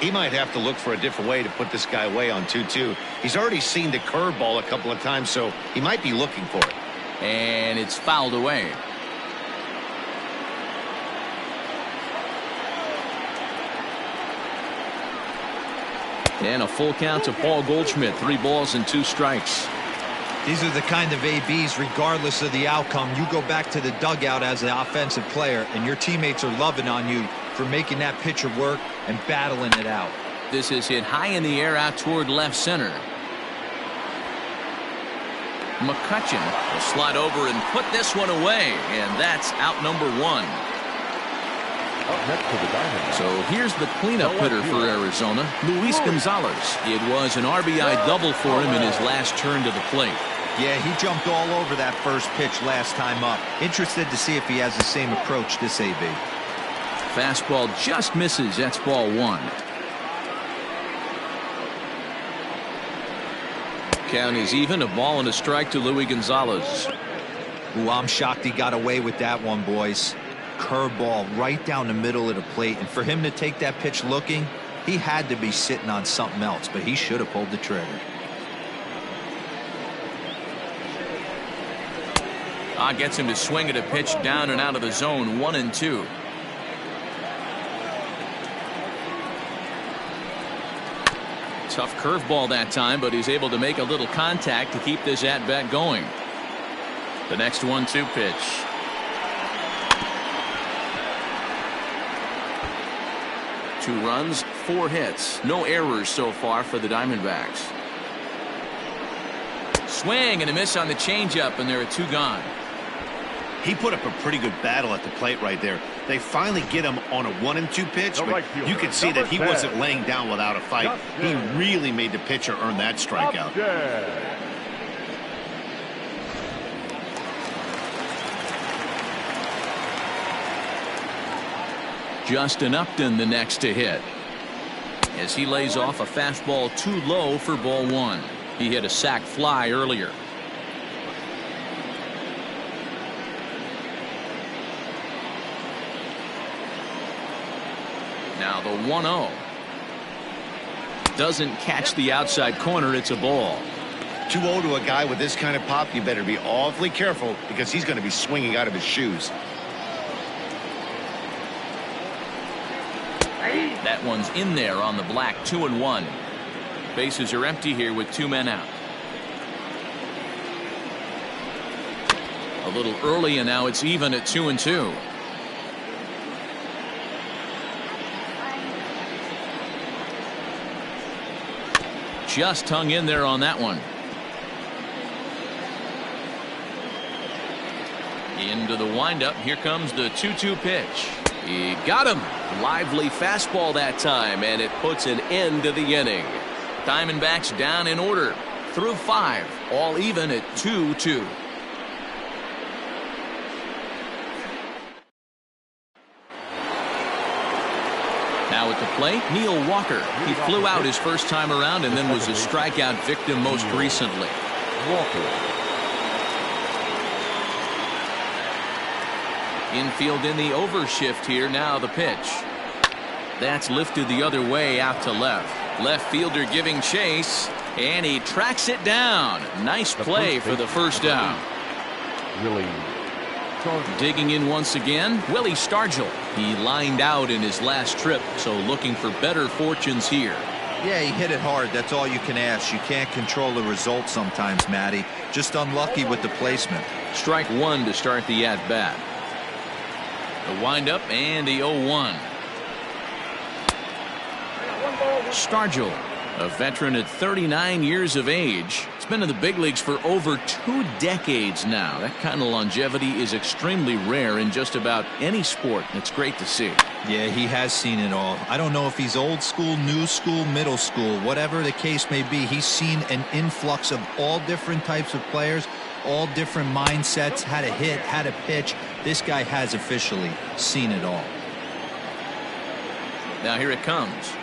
He might have to look for a different way to put this guy away on 2-2. He's already seen the curveball a couple of times, so he might be looking for it. And it's fouled away. And a full count to Paul Goldschmidt. 3 balls and 2 strikes. These are the kind of ABs, regardless of the outcome. You go back to the dugout as an offensive player, and your teammates are loving on you for making that pitcher work and battling it out. This is hit high in the air out toward left center. McCutchen will slide over and put this one away, and that's out number 1. Up next to the Diamondbacks. So here's the cleanup hitter for Arizona, Luis Gonzalez. It was an RBI double for him in his last turn to the plate. Yeah, he jumped all over that first pitch last time up. Interested to see if he has the same approach this AB. Fastball just misses. That's ball 1. Count is even. A ball and a strike to Luis Gonzalez. Ooh, I'm shocked he got away with that one, boys. Curveball right down the middle of the plate, and for him to take that pitch looking, he had to be sitting on something else, but he should have pulled the trigger. Gets him to swing at a pitch down and out of the zone. 1-2. Tough curveball that time, but he's able to make a little contact to keep this at-bat going. The next 1-2 pitch. Two runs, 4 hits, no errors so far for the Diamondbacks. Swing and a miss on the changeup, and there are 2 gone. He put up a pretty good battle at the plate right there. They finally get him on a 1-2 pitch, but you could see that he wasn't laying down without a fight. He really made the pitcher earn that strikeout. Justin Upton the next to hit, as he lays off a fastball too low for ball 1. He hit a sac fly earlier. Now the 1-0 doesn't catch the outside corner. It's a ball. 2-0 to a guy with this kind of pop, you better be awfully careful because he's going to be swinging out of his shoes. That one's in there on the black. 2-1. Bases are empty here with 2 men out. A little early, and now it's even at 2-2. Just hung in there on that one. Into the windup. Here comes the 2-2 pitch. He got him. Lively fastball that time, and it puts an end to the inning. Diamondbacks down in order through 5, all even at 2-2. Now at the plate, Neil Walker. He flew out his first time around and then was a strikeout victim most recently. Walker. Infield in the overshift here. Now the pitch. That's lifted the other way out to left. Left fielder giving chase, and he tracks it down. Nice play for the first out. Willie. Digging in once again, Willie Stargell. He lined out in his last trip, so looking for better fortunes here. Yeah, he hit it hard. That's all you can ask. You can't control the result sometimes, Matty. Just unlucky with the placement. Strike one to start the at-bat. The windup and the 0-1. Stargell, a veteran at 39 years of age. He's been in the big leagues for over 2 decades now. That kind of longevity is extremely rare in just about any sport. It's great to see. Yeah, he has seen it all. I don't know if he's old school, new school, middle school, whatever the case may be. He's seen an influx of all different types of players, all different mindsets, how to hit, how to pitch. This guy has officially seen it all. Now here it comes.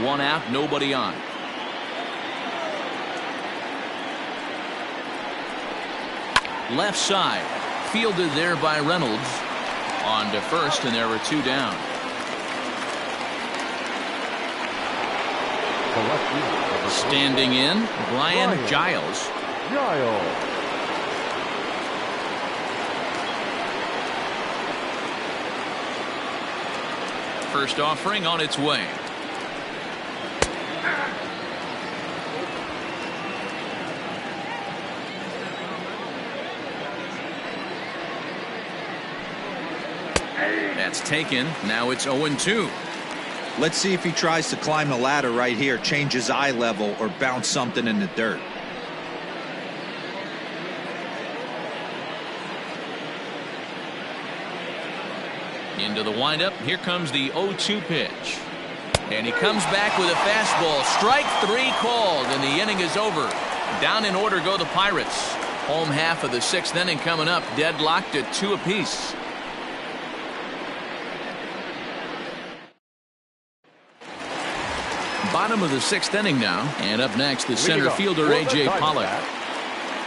One out, nobody on. Left side, fielded there by Reynolds. On to first, and there were 2 down. Standing in, Brian Giles. First offering on its way. That's taken. Now it's 0-2. Let's see if he tries to climb the ladder right here, change his eye level, or bounce something in the dirt. Into the windup. Here comes the 0-2 pitch. And he comes back with a fastball. Strike 3 called, and the inning is over. Down in order go the Pirates. Home half of the 6th inning coming up, deadlocked at 2 apiece. Bottom of the 6th inning now, and up next the center fielder A.J. Pollock.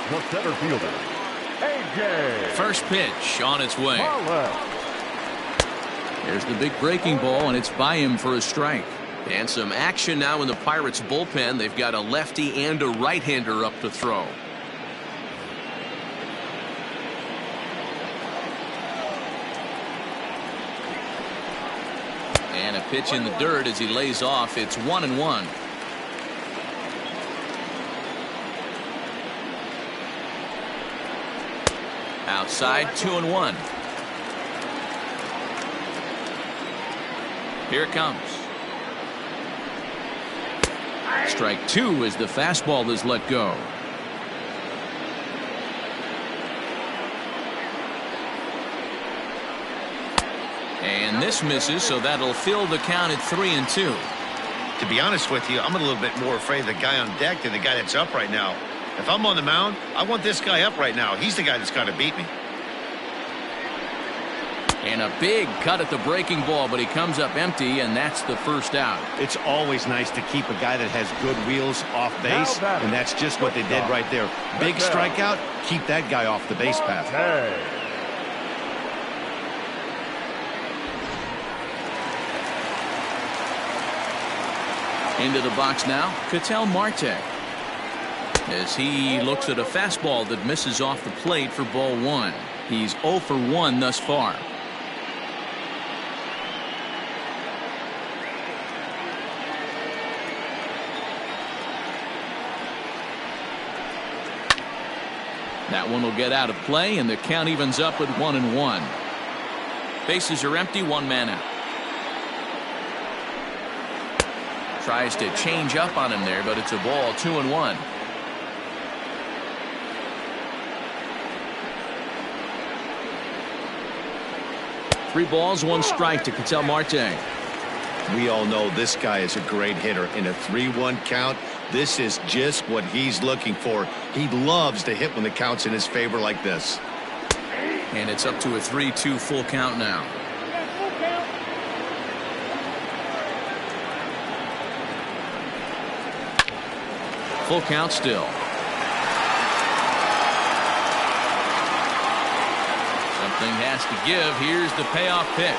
The center fielder, A.J. First pitch on its way. Pollock. There's the big breaking ball, and it's by him for a strike. And some action now in the Pirates bullpen. They've got a lefty and a right-hander up to throw. And a pitch in the dirt as he lays off. It's 1-1. Outside, 2-1. Here it comes. Strike 2 as the fastball is let go. And this misses, so that'll fill the count at 3-2. To be honest with you, I'm a little bit more afraid of the guy on deck than the guy that's up right now. If I'm on the mound, I want this guy up right now. He's the guy that's got to beat me. And a big cut at the breaking ball, but he comes up empty, and that's the first out. It's always nice to keep a guy that has good wheels off base, and that's just what they did right there. Big strikeout, keep that guy off the base path. Into the box now, Ketel Marte. As he looks at a fastball that misses off the plate for ball 1. He's 0 for 1 thus far. That one will get out of play, and the count evens up at 1-1. Bases are empty, 1 man out. Tries to change up on him there, but it's a ball, 2-1. Three balls, 1 strike to Ketel Marte. We all know this guy is a great hitter. In a 3-1 count, this is just what he's looking for. He loves to hit when the count's in his favor like this. And it's up to a 3-2 full count now. Full count still. Something has to give. Here's the payoff pitch.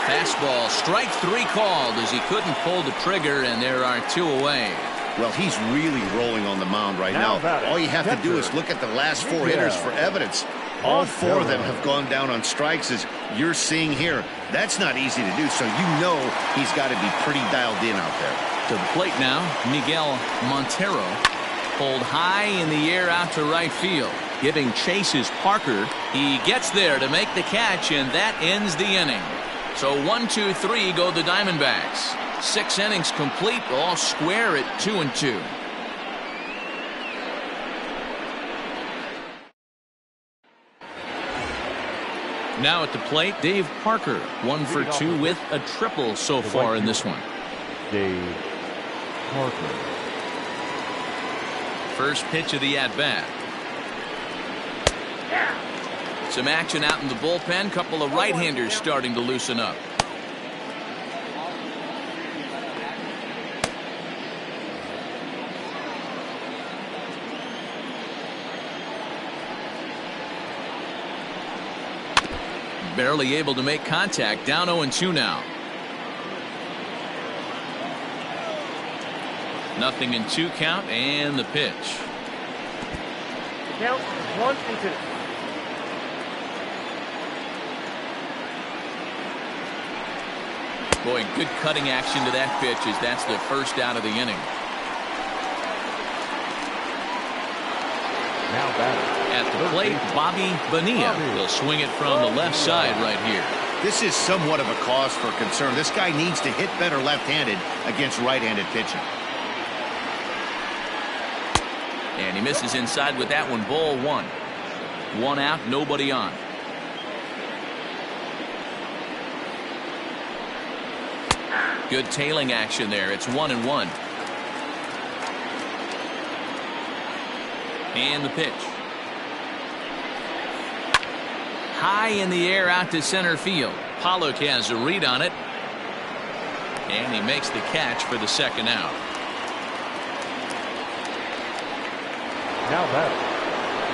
Fastball, strike 3 called as he couldn't pull the trigger, and there are 2 away. Well, he's really rolling on the mound right now. All you have to do is look at the last 4 hitters for evidence. All 4 of them have gone down on strikes, as you're seeing here. That's not easy to do, so you know he's got to be pretty dialed in out there. To the plate now, Miguel Montero. Pulled high in the air out to right field. Giving chase is Parker. He gets there to make the catch, and that ends the inning. So 1-2-3 go the Diamondbacks. 6 innings complete, all square at 2-2. Now at the plate, Dave Parker. 1 for 2 with a triple so far in this one. Dave Parker. First pitch of the at-bat. Some action out in the bullpen. Couple of right-handers starting to loosen up. Barely able to make contact. Down 0-2 now. Nothing in 2 count, and the pitch. Count 1-2. Boy, good cutting action to that pitch, as that's the first out of the inning. Now batting. At the plate, Bobby Bonilla will swing it from the left side right here. This is somewhat of a cause for concern. This guy needs to hit better left-handed against right-handed pitching. And he misses inside with that one. Ball 1. 1 out, nobody on. Good tailing action there. It's 1-1. And the pitch. High in the air out to center field. Pollock has a read on it. And he makes the catch for the second out. Now batting.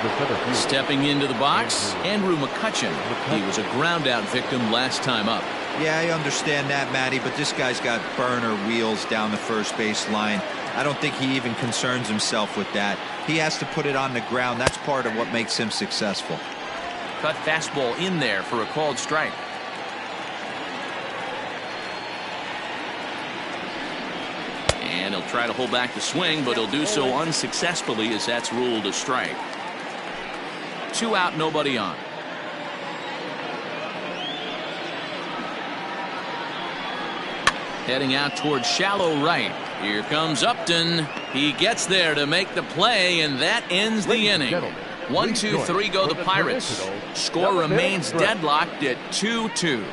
The center field. Stepping into the box, Andrew McCutchen. He was a ground out victim last time up. Yeah, I understand that, Matty, but this guy's got burner wheels down the first base line. I don't think he even concerns himself with that. He has to put it on the ground. That's part of what makes him successful. Cut fastball in there for a called strike. And he'll try to hold back the swing, but he'll do so unsuccessfully, as that's ruled a strike. 2 out, nobody on. Heading out towards shallow right. Here comes Upton. He gets there to make the play, and that ends the inning. 1-2-3 go the Pirates. Score remains deadlocked at 2-2.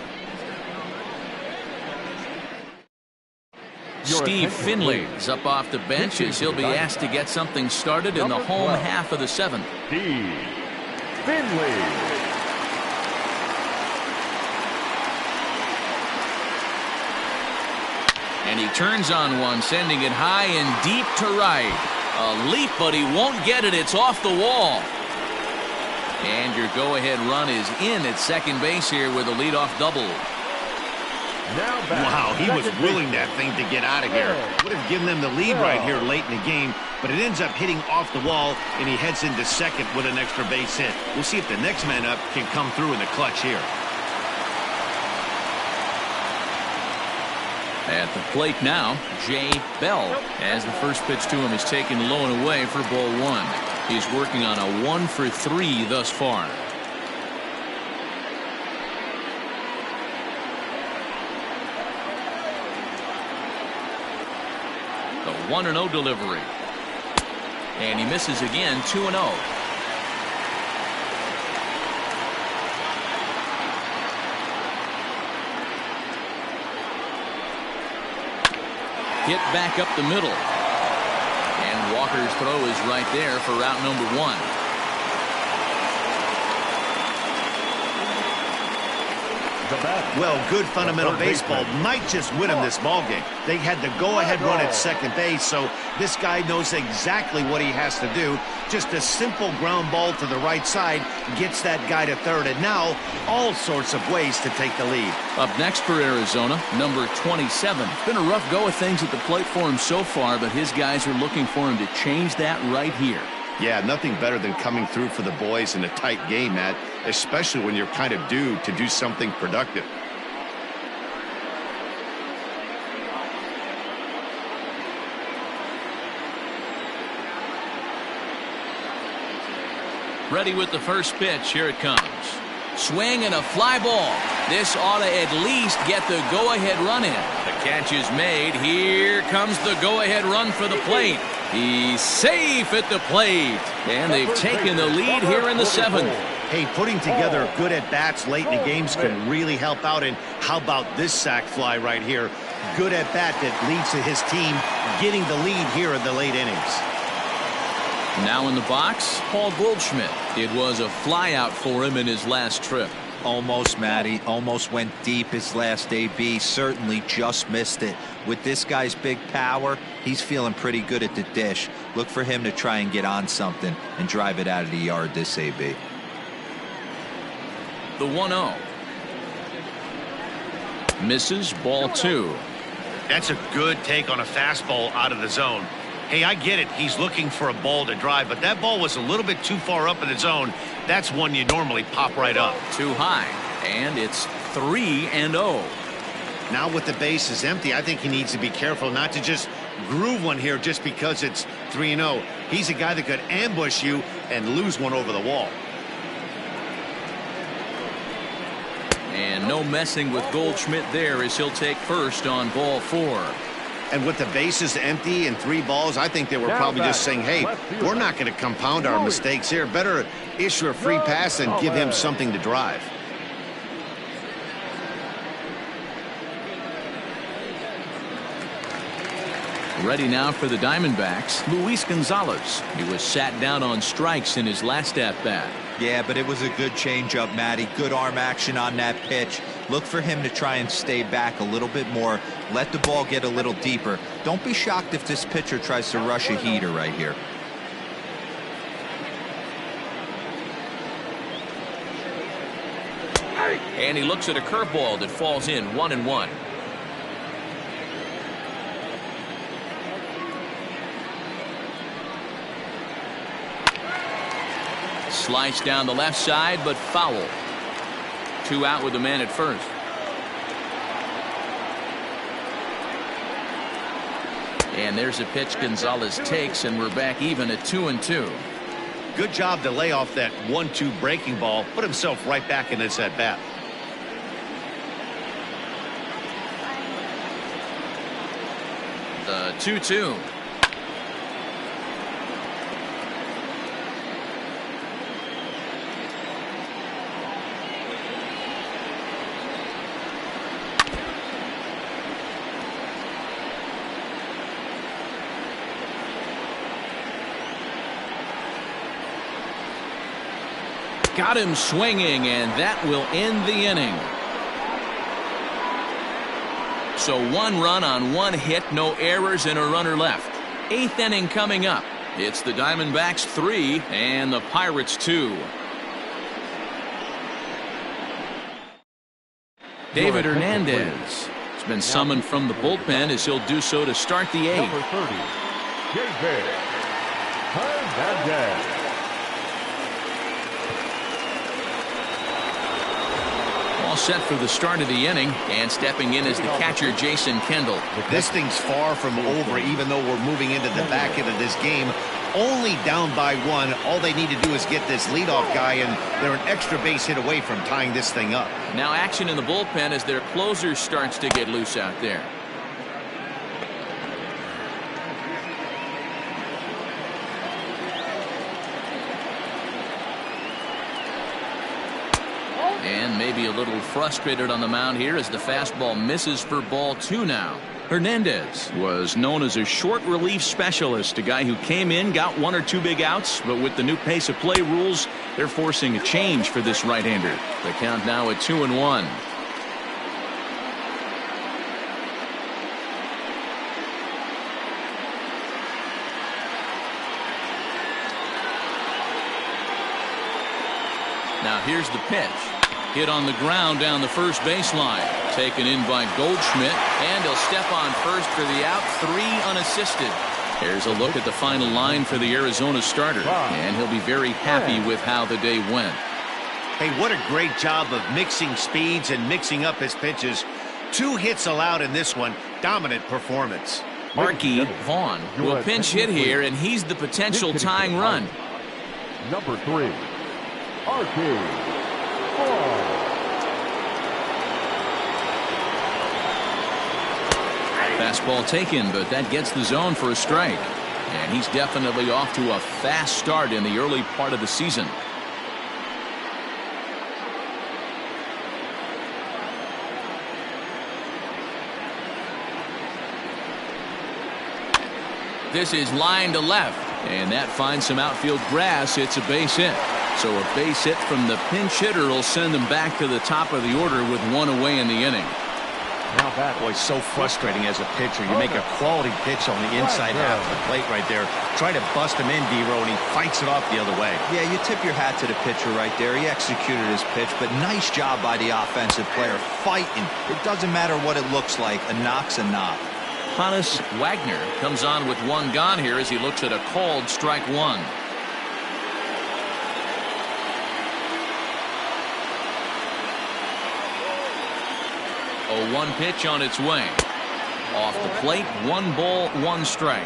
Steve Finley is up off the bench, as he'll be asked to get something started in the home half of the 7th. Steve Finley. And he turns on one, sending it high and deep to right. A leap, but he won't get it. It's off the wall. And your go-ahead run is in at second base here with a leadoff double. Wow, he was willing that thing to get out of here. Would have given them the lead right here late in the game, but it ends up hitting off the wall, and he heads into second with an extra base hit. We'll see if the next man up can come through in the clutch here. At the plate now, Jay Bell, as the first pitch to him is taken low and away for ball 1. He's working on a 1 for 3 thus far. The 1-0 delivery. And he misses again. 2-0. Hit back up the middle. And Walker's throw is right there for route number 1. The batter. Well, good fundamental baseball might just win him this ball game. They had the go-ahead run at second base, so this guy knows exactly what he has to do. Just a simple ground ball to the right side gets that guy to third, and now all sorts of ways to take the lead. Up next for Arizona, number 27. It's been a rough go of things at the plate for him so far, but his guys are looking for him to change that right here. Yeah, nothing better than coming through for the boys in a tight game, Matt, especially when you're kind of due to do something productive. Ready with the first pitch. Here it comes. Swing and a fly ball. This ought to at least get the go-ahead run in. The catch is made. Here comes the go-ahead run for the plate. He's safe at the plate. And they've taken the lead here in the seventh. Hey, putting together good at-bats late in the games can really help out. And how about this sac fly right here? Good at-bat that leads to his team getting the lead here in the late innings. Now in the box, Paul Goldschmidt. It was a fly out for him in his last trip. Almost, Matty. Almost went deep his last AB. Certainly just missed it. With this guy's big power, he's feeling pretty good at the dish. Look for him to try and get on something and drive it out of the yard this AB. The 1-0. Misses, ball 2. That's a good take on a fastball out of the zone. Hey, I get it. He's looking for a ball to drive, but that ball was a little bit too far up in the zone. That's one you normally pop right up. Too high, and it's 3-0. Now with the bases empty, I think he needs to be careful not to just groove one here just because it's 3-0. He's a guy that could ambush you and lose one over the wall. And no messing with Goldschmidt there as he'll take first on ball 4. And with the bases empty and 3 balls, I think they were probably just saying, hey, we're not going to compound our mistakes here. Better issue a free pass and give him something to drive. Ready now for the Diamondbacks, Luis Gonzalez. He was sat down on strikes in his last at-bat. Yeah, but it was a good changeup, Matty. Good arm action on that pitch. Look for him to try and stay back a little bit more. Let the ball get a little deeper. Don't be shocked if this pitcher tries to rush a heater right here. And he looks at a curveball that falls in 1-1. Slice down the left side, but foul. 2 out with the man at first. And there's a pitch Gonzalez takes, and we're back even at 2-2. Good job to lay off that 1-2 breaking ball. Put himself right back in this at-bat. The 2-2. Got him swinging, and that will end the inning. So 1 run on 1 hit, no errors, and a runner left. 8th inning coming up. It's the Diamondbacks 3 and the Pirates 2. David Hernandez has been summoned from the bullpen as he'll do so to start the 8th. Number 30, David Hernandez. All set for the start of the inning, and stepping in is the catcher Jason Kendall. This thing's far from over, even though we're moving into the back end of this game. Only down by 1. All they need to do is get this leadoff guy, and they're an extra base hit away from tying this thing up. Now action in the bullpen as their closer starts to get loose out there. And maybe a little frustrated on the mound here as the fastball misses for ball 2 now. Hernandez was known as a short relief specialist, a guy who came in, got 1 or 2 big outs, but with the new pace of play rules, they're forcing a change for this right-hander. The count now at 2-1. Now here's the pitch. Hit on the ground down the first baseline. Taken in by Goldschmidt, and he'll step on first for the out. 3 unassisted. Here's a look at the final line for the Arizona starter, and he'll be very happy with how the day went. Hey, what a great job of mixing speeds and mixing up his pitches. 2 hits allowed in this one. Dominant performance. Marky Vaughn will pinch hit here, and he's the potential tying run. Number 3, Marky Vaughn. Fastball taken, but that gets the zone for a strike. And he's definitely off to a fast start in the early part of the season. This is line to left, and that finds some outfield grass. It's a base hit. So a base hit from the pinch hitter will send them back to the top of the order with 1 away in the inning. Now back. Boy, so frustrating as a pitcher. You make a quality pitch on the inside half of the plate right there. Try to bust him in, D-Row, and he fights it off the other way. Yeah, you tip your hat to the pitcher right there. He executed his pitch, but nice job by the offensive player fighting. It doesn't matter what it looks like. A knock's a knock. Hannes Wagner comes on with 1 gone here as he looks at a called strike 1. Oh, 1 pitch on its way. Off the plate, 1 ball, 1 strike.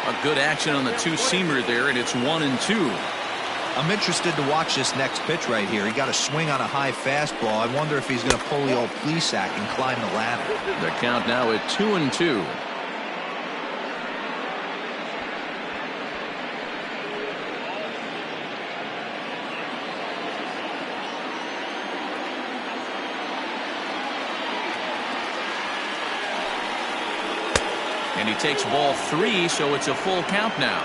A good action on the 2-seamer there, and it's 1-2. I'm interested to watch this next pitch right here. He got a swing on a high fastball. I wonder if he's going to pull the old Plesac and climb the ladder. The count now at 2-2. And he takes ball 3, so it's a full count now.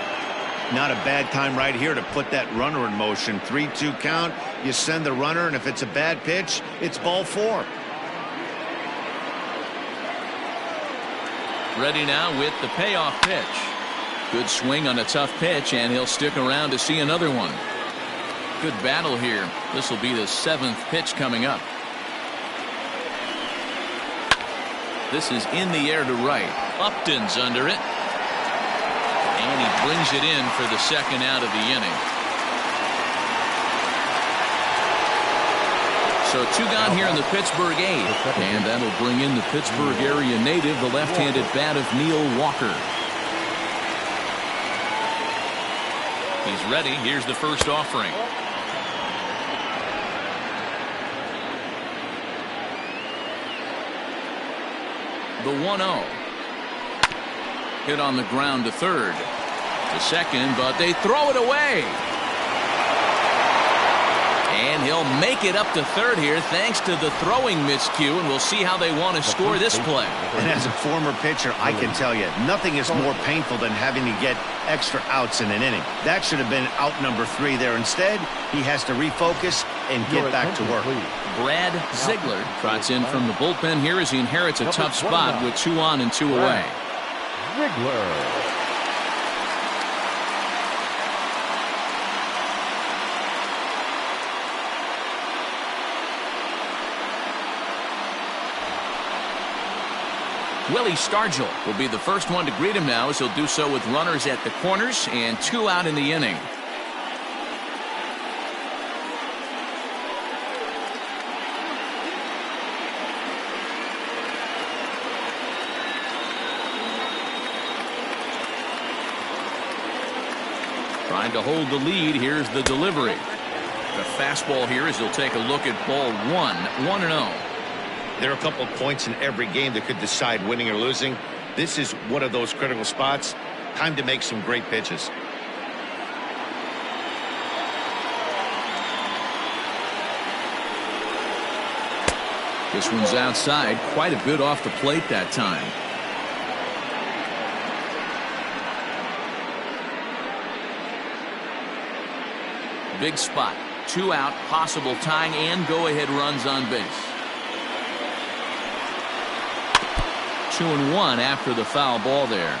Not a bad time right here to put that runner in motion. 3-2 count. You send the runner, and if it's a bad pitch, it's ball 4. Ready now with the payoff pitch. Good swing on a tough pitch, and he'll stick around to see another one. Good battle here. This will be the 7th pitch coming up. This is in the air to right. Upton's under it. And he brings it in for the 2nd out of the inning. So 2 gone here in the Pittsburgh 8th. And that'll bring in the Pittsburgh area native, the left-handed bat of Neil Walker. He's ready. Here's the first offering. The 1-0. Hit on the ground to third. To second, but they throw it away. And he'll make it up to third here thanks to the throwing miscue, and we'll see how they want to score this play. And as a former pitcher, I can tell you, nothing is more painful than having to get extra outs in an inning. That should have been out number 3 there. Instead, he has to refocus and get back to work. Brad Ziegler trots in from the bullpen here as he inherits a tough spot with 2 on and 2 away. Ziegler. Willie Stargell will be the first one to greet him now as he'll do so with runners at the corners and 2 out in the inning. Trying to hold the lead. Here's the delivery. The fastball here as he'll take a look at ball 1. 1-0. There are a couple of points in every game that could decide winning or losing. This is one of those critical spots. Time to make some great pitches. This one's outside, quite a bit off the plate that time. Big spot. 2 out, possible tying and go-ahead runs on base. 2-1 after the foul ball there.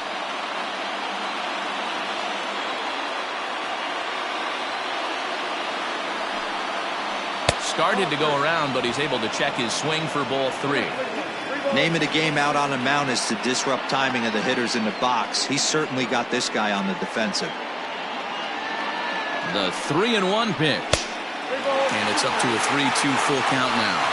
Started to go around, but he's able to check his swing for ball 3. Name of the game out on the mound is to disrupt timing of the hitters in the box. He's certainly got this guy on the defensive. The 3-1 pitch. And it's up to a 3-2 full count now.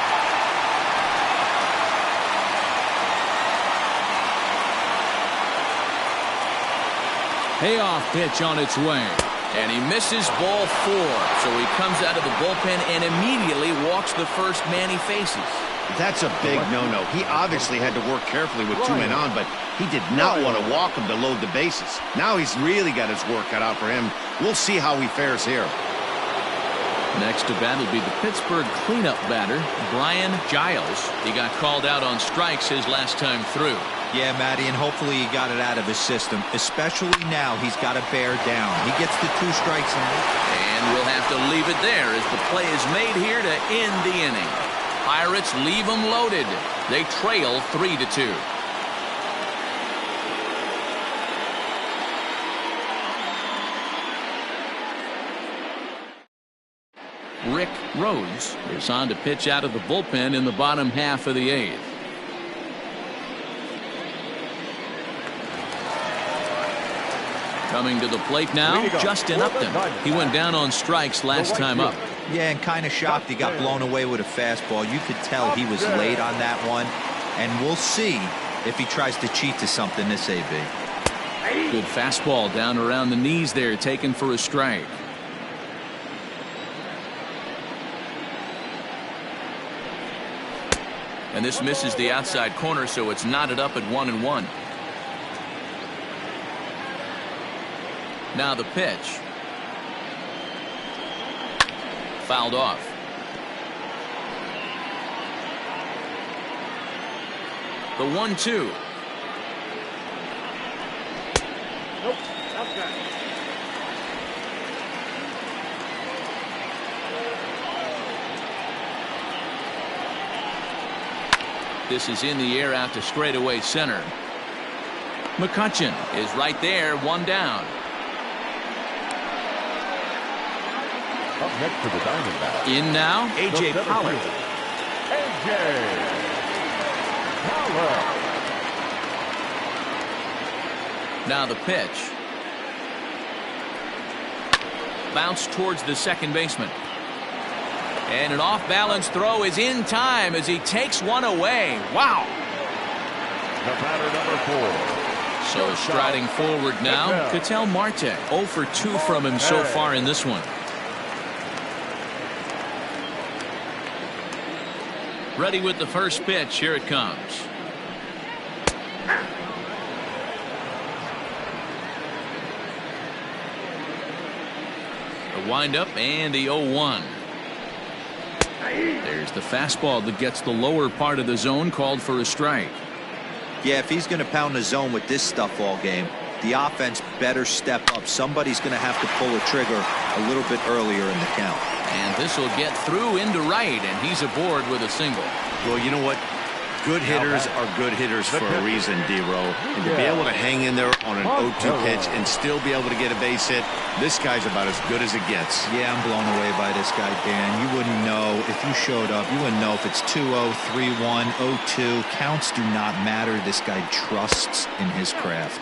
Payoff pitch on its way. And he misses ball 4. So he comes out of the bullpen and immediately walks the first man he faces. That's a big no-no. He obviously had to work carefully with 2 men on, but he did not want to walk him to load the bases. Now he's really got his work cut out for him. We'll see how he fares here. Next to bat will be the Pittsburgh cleanup batter, Brian Giles. He got called out on strikes his last time through. Yeah, Matty, and hopefully he got it out of his system. Especially now, he's got to bear down. He gets the 2 strikes now. And we'll have to leave it there as the play is made here to end the inning. Pirates leave them loaded. They trail 3-2. Rick Rhodes is on to pitch out of the bullpen in the bottom half of the 8th. Coming to the plate now, Justin Upton. He went down on strikes last time up. Yeah, and kind of shocked he got blown away with a fastball. You could tell he was late on that one. And we'll see if he tries to cheat to something this AB. Good fastball down around the knees there, taken for a strike. And this misses the outside corner, so it's knotted up at 1-1. Now the pitch. Fouled off. The 1-2. Nope. Outside. This is in the air out to straightaway center. McCutchen is right there, 1 down. Up next for the Diamondbacks. In now, A.J. Pollock. A.J. Pollock. Now the pitch. Bounce towards the second baseman. And an off-balance throw is in time as he takes one away. Wow. The batter, number 4. So striding forward now, Ketel Marte. 0 for 2 from him so far in this one. Ready with the first pitch. Here it comes. The windup and the 0-1. There's the fastball that gets the lower part of the zone, called for a strike. Yeah, if he's going to pound the zone with this stuff all game, the offense better step up. Somebody's going to have to pull a trigger a little bit earlier in the count. And this will get through into right, and he's aboard with a single. Well, you know what? Good hitters are good hitters for a reason, D-Row. And to be able to hang in there on an 0-2 pitch and still be able to get a base hit, this guy's about as good as it gets. Yeah, I'm blown away by this guy, Dan. You wouldn't know if you showed up. You wouldn't know if it's 2-0, 3-1, 0-2. Counts do not matter. This guy trusts in his craft.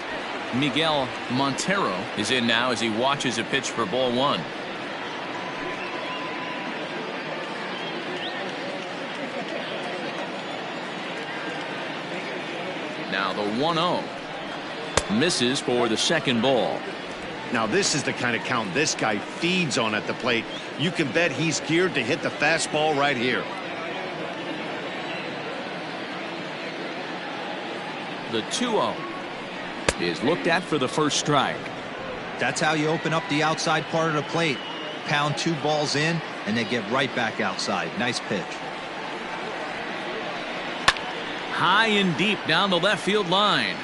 Miguel Montero is in now as he watches a pitch for ball 1. Now the 1-0. Misses for the second ball. Now this is the kind of count this guy feeds on at the plate. You can bet he's geared to hit the fastball right here. The 2-0 is looked at for the first strike. That's how you open up the outside part of the plate. Pound 2 balls in, and they get right back outside. Nice pitch. High and deep down the left field line.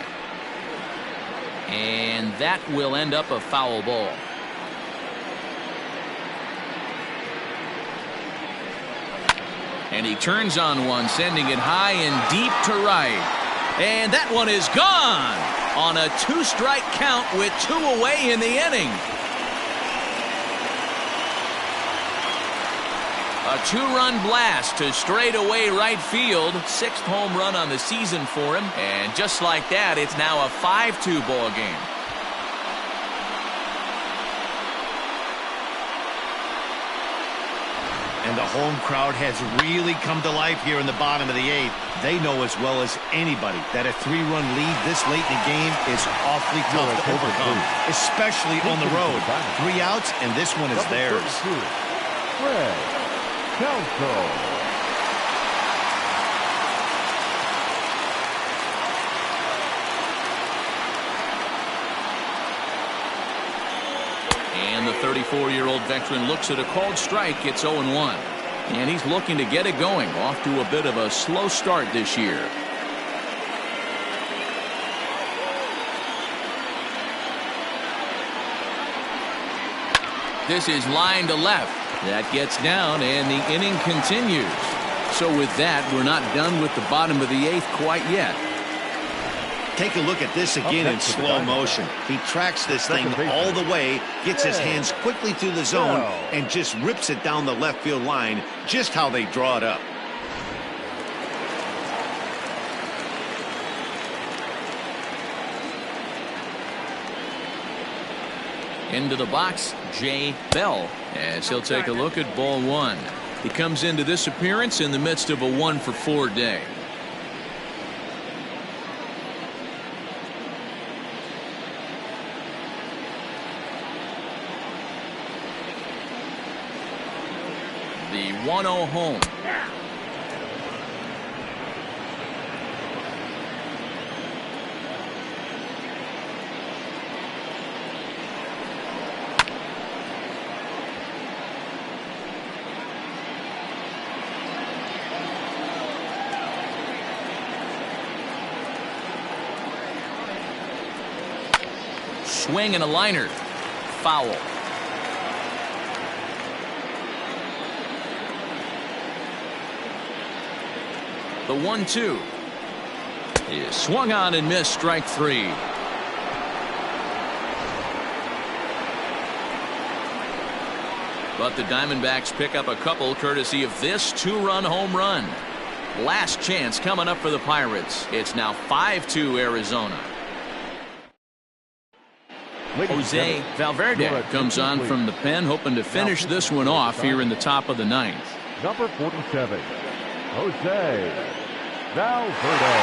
And that will end up a foul ball. And he turns on one, sending it high and deep to right. And that one is gone on a 2-strike count with 2 away in the inning. A 2-run blast to straightaway right field. 6th home run on the season for him. And just like that, it's now a 5-2 ball game. And the home crowd has really come to life here in the bottom of the 8th. They know as well as anybody that a 3-run lead this late in the game is awfully tough to overcome, especially on the road. 3 outs, and this one is theirs. Fred Counsell. And the 34-year-old veteran looks at a called strike. It's 0-1. And he's looking to get it going. Off to a bit of a slow start this year. This is line to left. That gets down, and the inning continues. So with that, we're not done with the bottom of the 8th quite yet. Take a look at this again in slow motion. He tracks this thing all the way, gets his hands quickly through the zone, and just rips it down the left field line, just how they draw it up. Into the box, Jay Bell, as he'll take a look at ball 1. He comes into this appearance in the midst of a 1-for-4 day. The 1-0 home. Swing and a liner. Foul. The 1-2 is swung on and missed. Strike 3. But the Diamondbacks pick up a couple courtesy of this 2-run home run. Last chance coming up for the Pirates. It's now 5-2 Arizona. Jose Valverde comes on from the pen, hoping to finish this one off here in the top of the 9th. Number 47, Jose Valverde.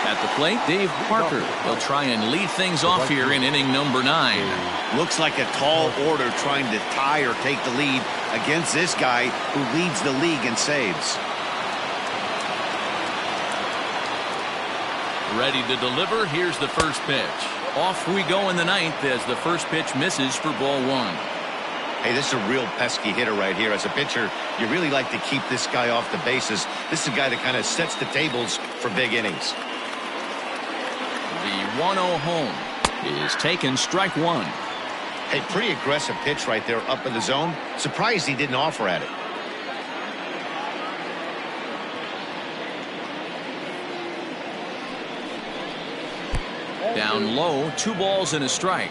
At the plate, Dave Parker. He'll try and lead things off here in inning number 9. Looks like a tall order trying to tie or take the lead against this guy who leads the league in saves. Ready to deliver. Here's the first pitch. Off we go in the 9th as the first pitch misses for ball 1. Hey, this is a real pesky hitter right here. As a pitcher, you really like to keep this guy off the bases. This is a guy that kind of sets the tables for big innings. The 1-0 home is taken. Strike 1. Hey, pretty aggressive pitch right there up in the zone. Surprised he didn't offer at it. Down low, 2 balls and a strike.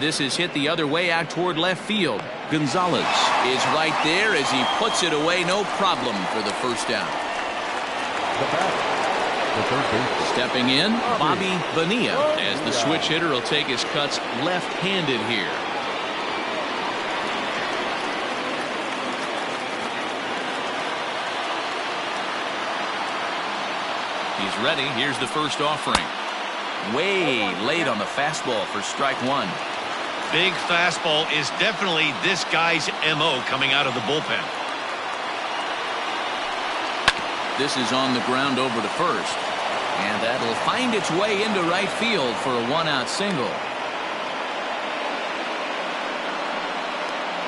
This is hit the other way out toward left field. Gonzalez is right there as he puts it away. No problem for the first down. Stepping in, Bobby Bonilla, as the switch hitter will take his cuts left-handed here. He's ready. Here's the first offering. Way late on the fastball for strike 1. Big fastball is definitely this guy's MO coming out of the bullpen. This is on the ground over to first. And that'll find its way into right field for a 1-out single.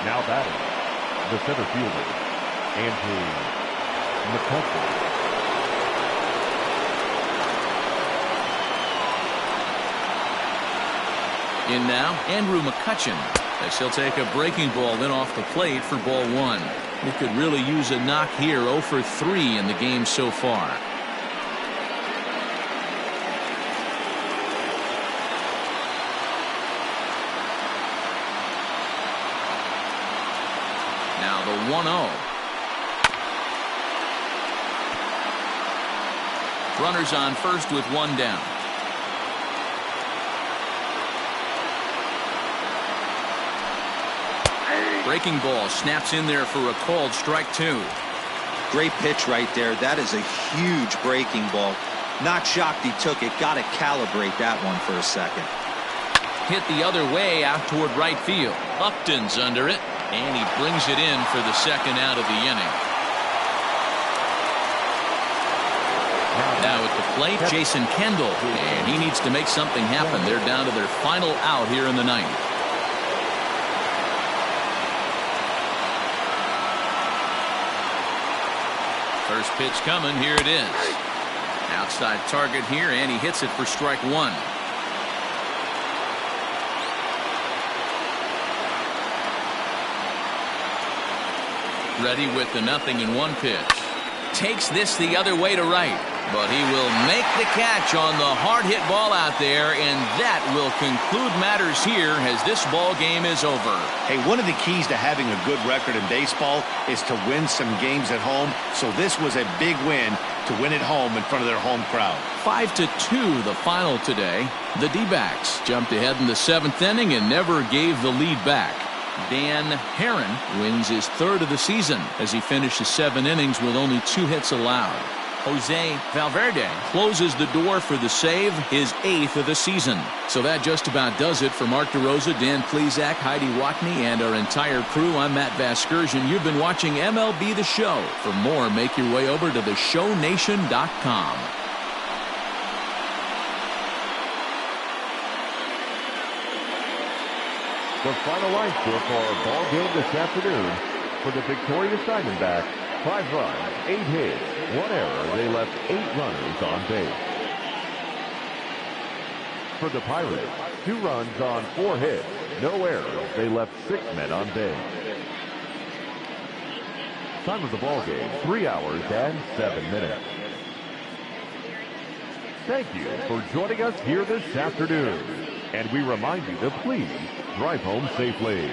Now batting, the center fielder, Andrew McCutcheon. In now, Andrew McCutchen, as he'll take a breaking ball in off the plate for ball 1. He could really use a knock here. 0 for 3 in the game so far. Now the 1-0. Runners on first with 1 down. Breaking ball snaps in there for a called strike 2. Great pitch right there. That is a huge breaking ball. Not shocked he took it. Got to calibrate that one for a second. Hit the other way out toward right field. Upton's under it, and he brings it in for the second out of the inning. Now at the plate, Jason Kendall, and he needs to make something happen. They're down to their final out here in the ninth. First pitch coming. Here it is. Outside target here, and he hits it for strike 1. Ready with the 0-1 pitch. Takes this the other way to right, but he will make the catch on the hard hit ball out there, and that will conclude matters here as this ball game is over. Hey, one of the keys to having a good record in baseball is to win some games at home, so this was a big win to win at home in front of their home crowd. 5-2 the final today. The D-backs jumped ahead in the 7th inning and never gave the lead back. Dan Herron wins his 3rd of the season as he finishes 7 innings with only 2 hits allowed. Jose Valverde closes the door for the save, his 8th of the season. So that just about does it for Mark DeRosa, Dan Plesac, Heidi Watney, and our entire crew. I'm Matt Vasgersian. You've been watching MLB The Show. For more, make your way over to theshownation.com. The final line score for our ball game this afternoon: for the victorious Diamondbacks, 5 runs, 8 hits, 1 error. They left 8 runners on base. For the Pirates, 2 runs on 4 hits, no errors. They left 6 men on base. Time of the ball game: 3 hours and 7 minutes. Thank you for joining us here this afternoon, and we remind you to please drive home safely.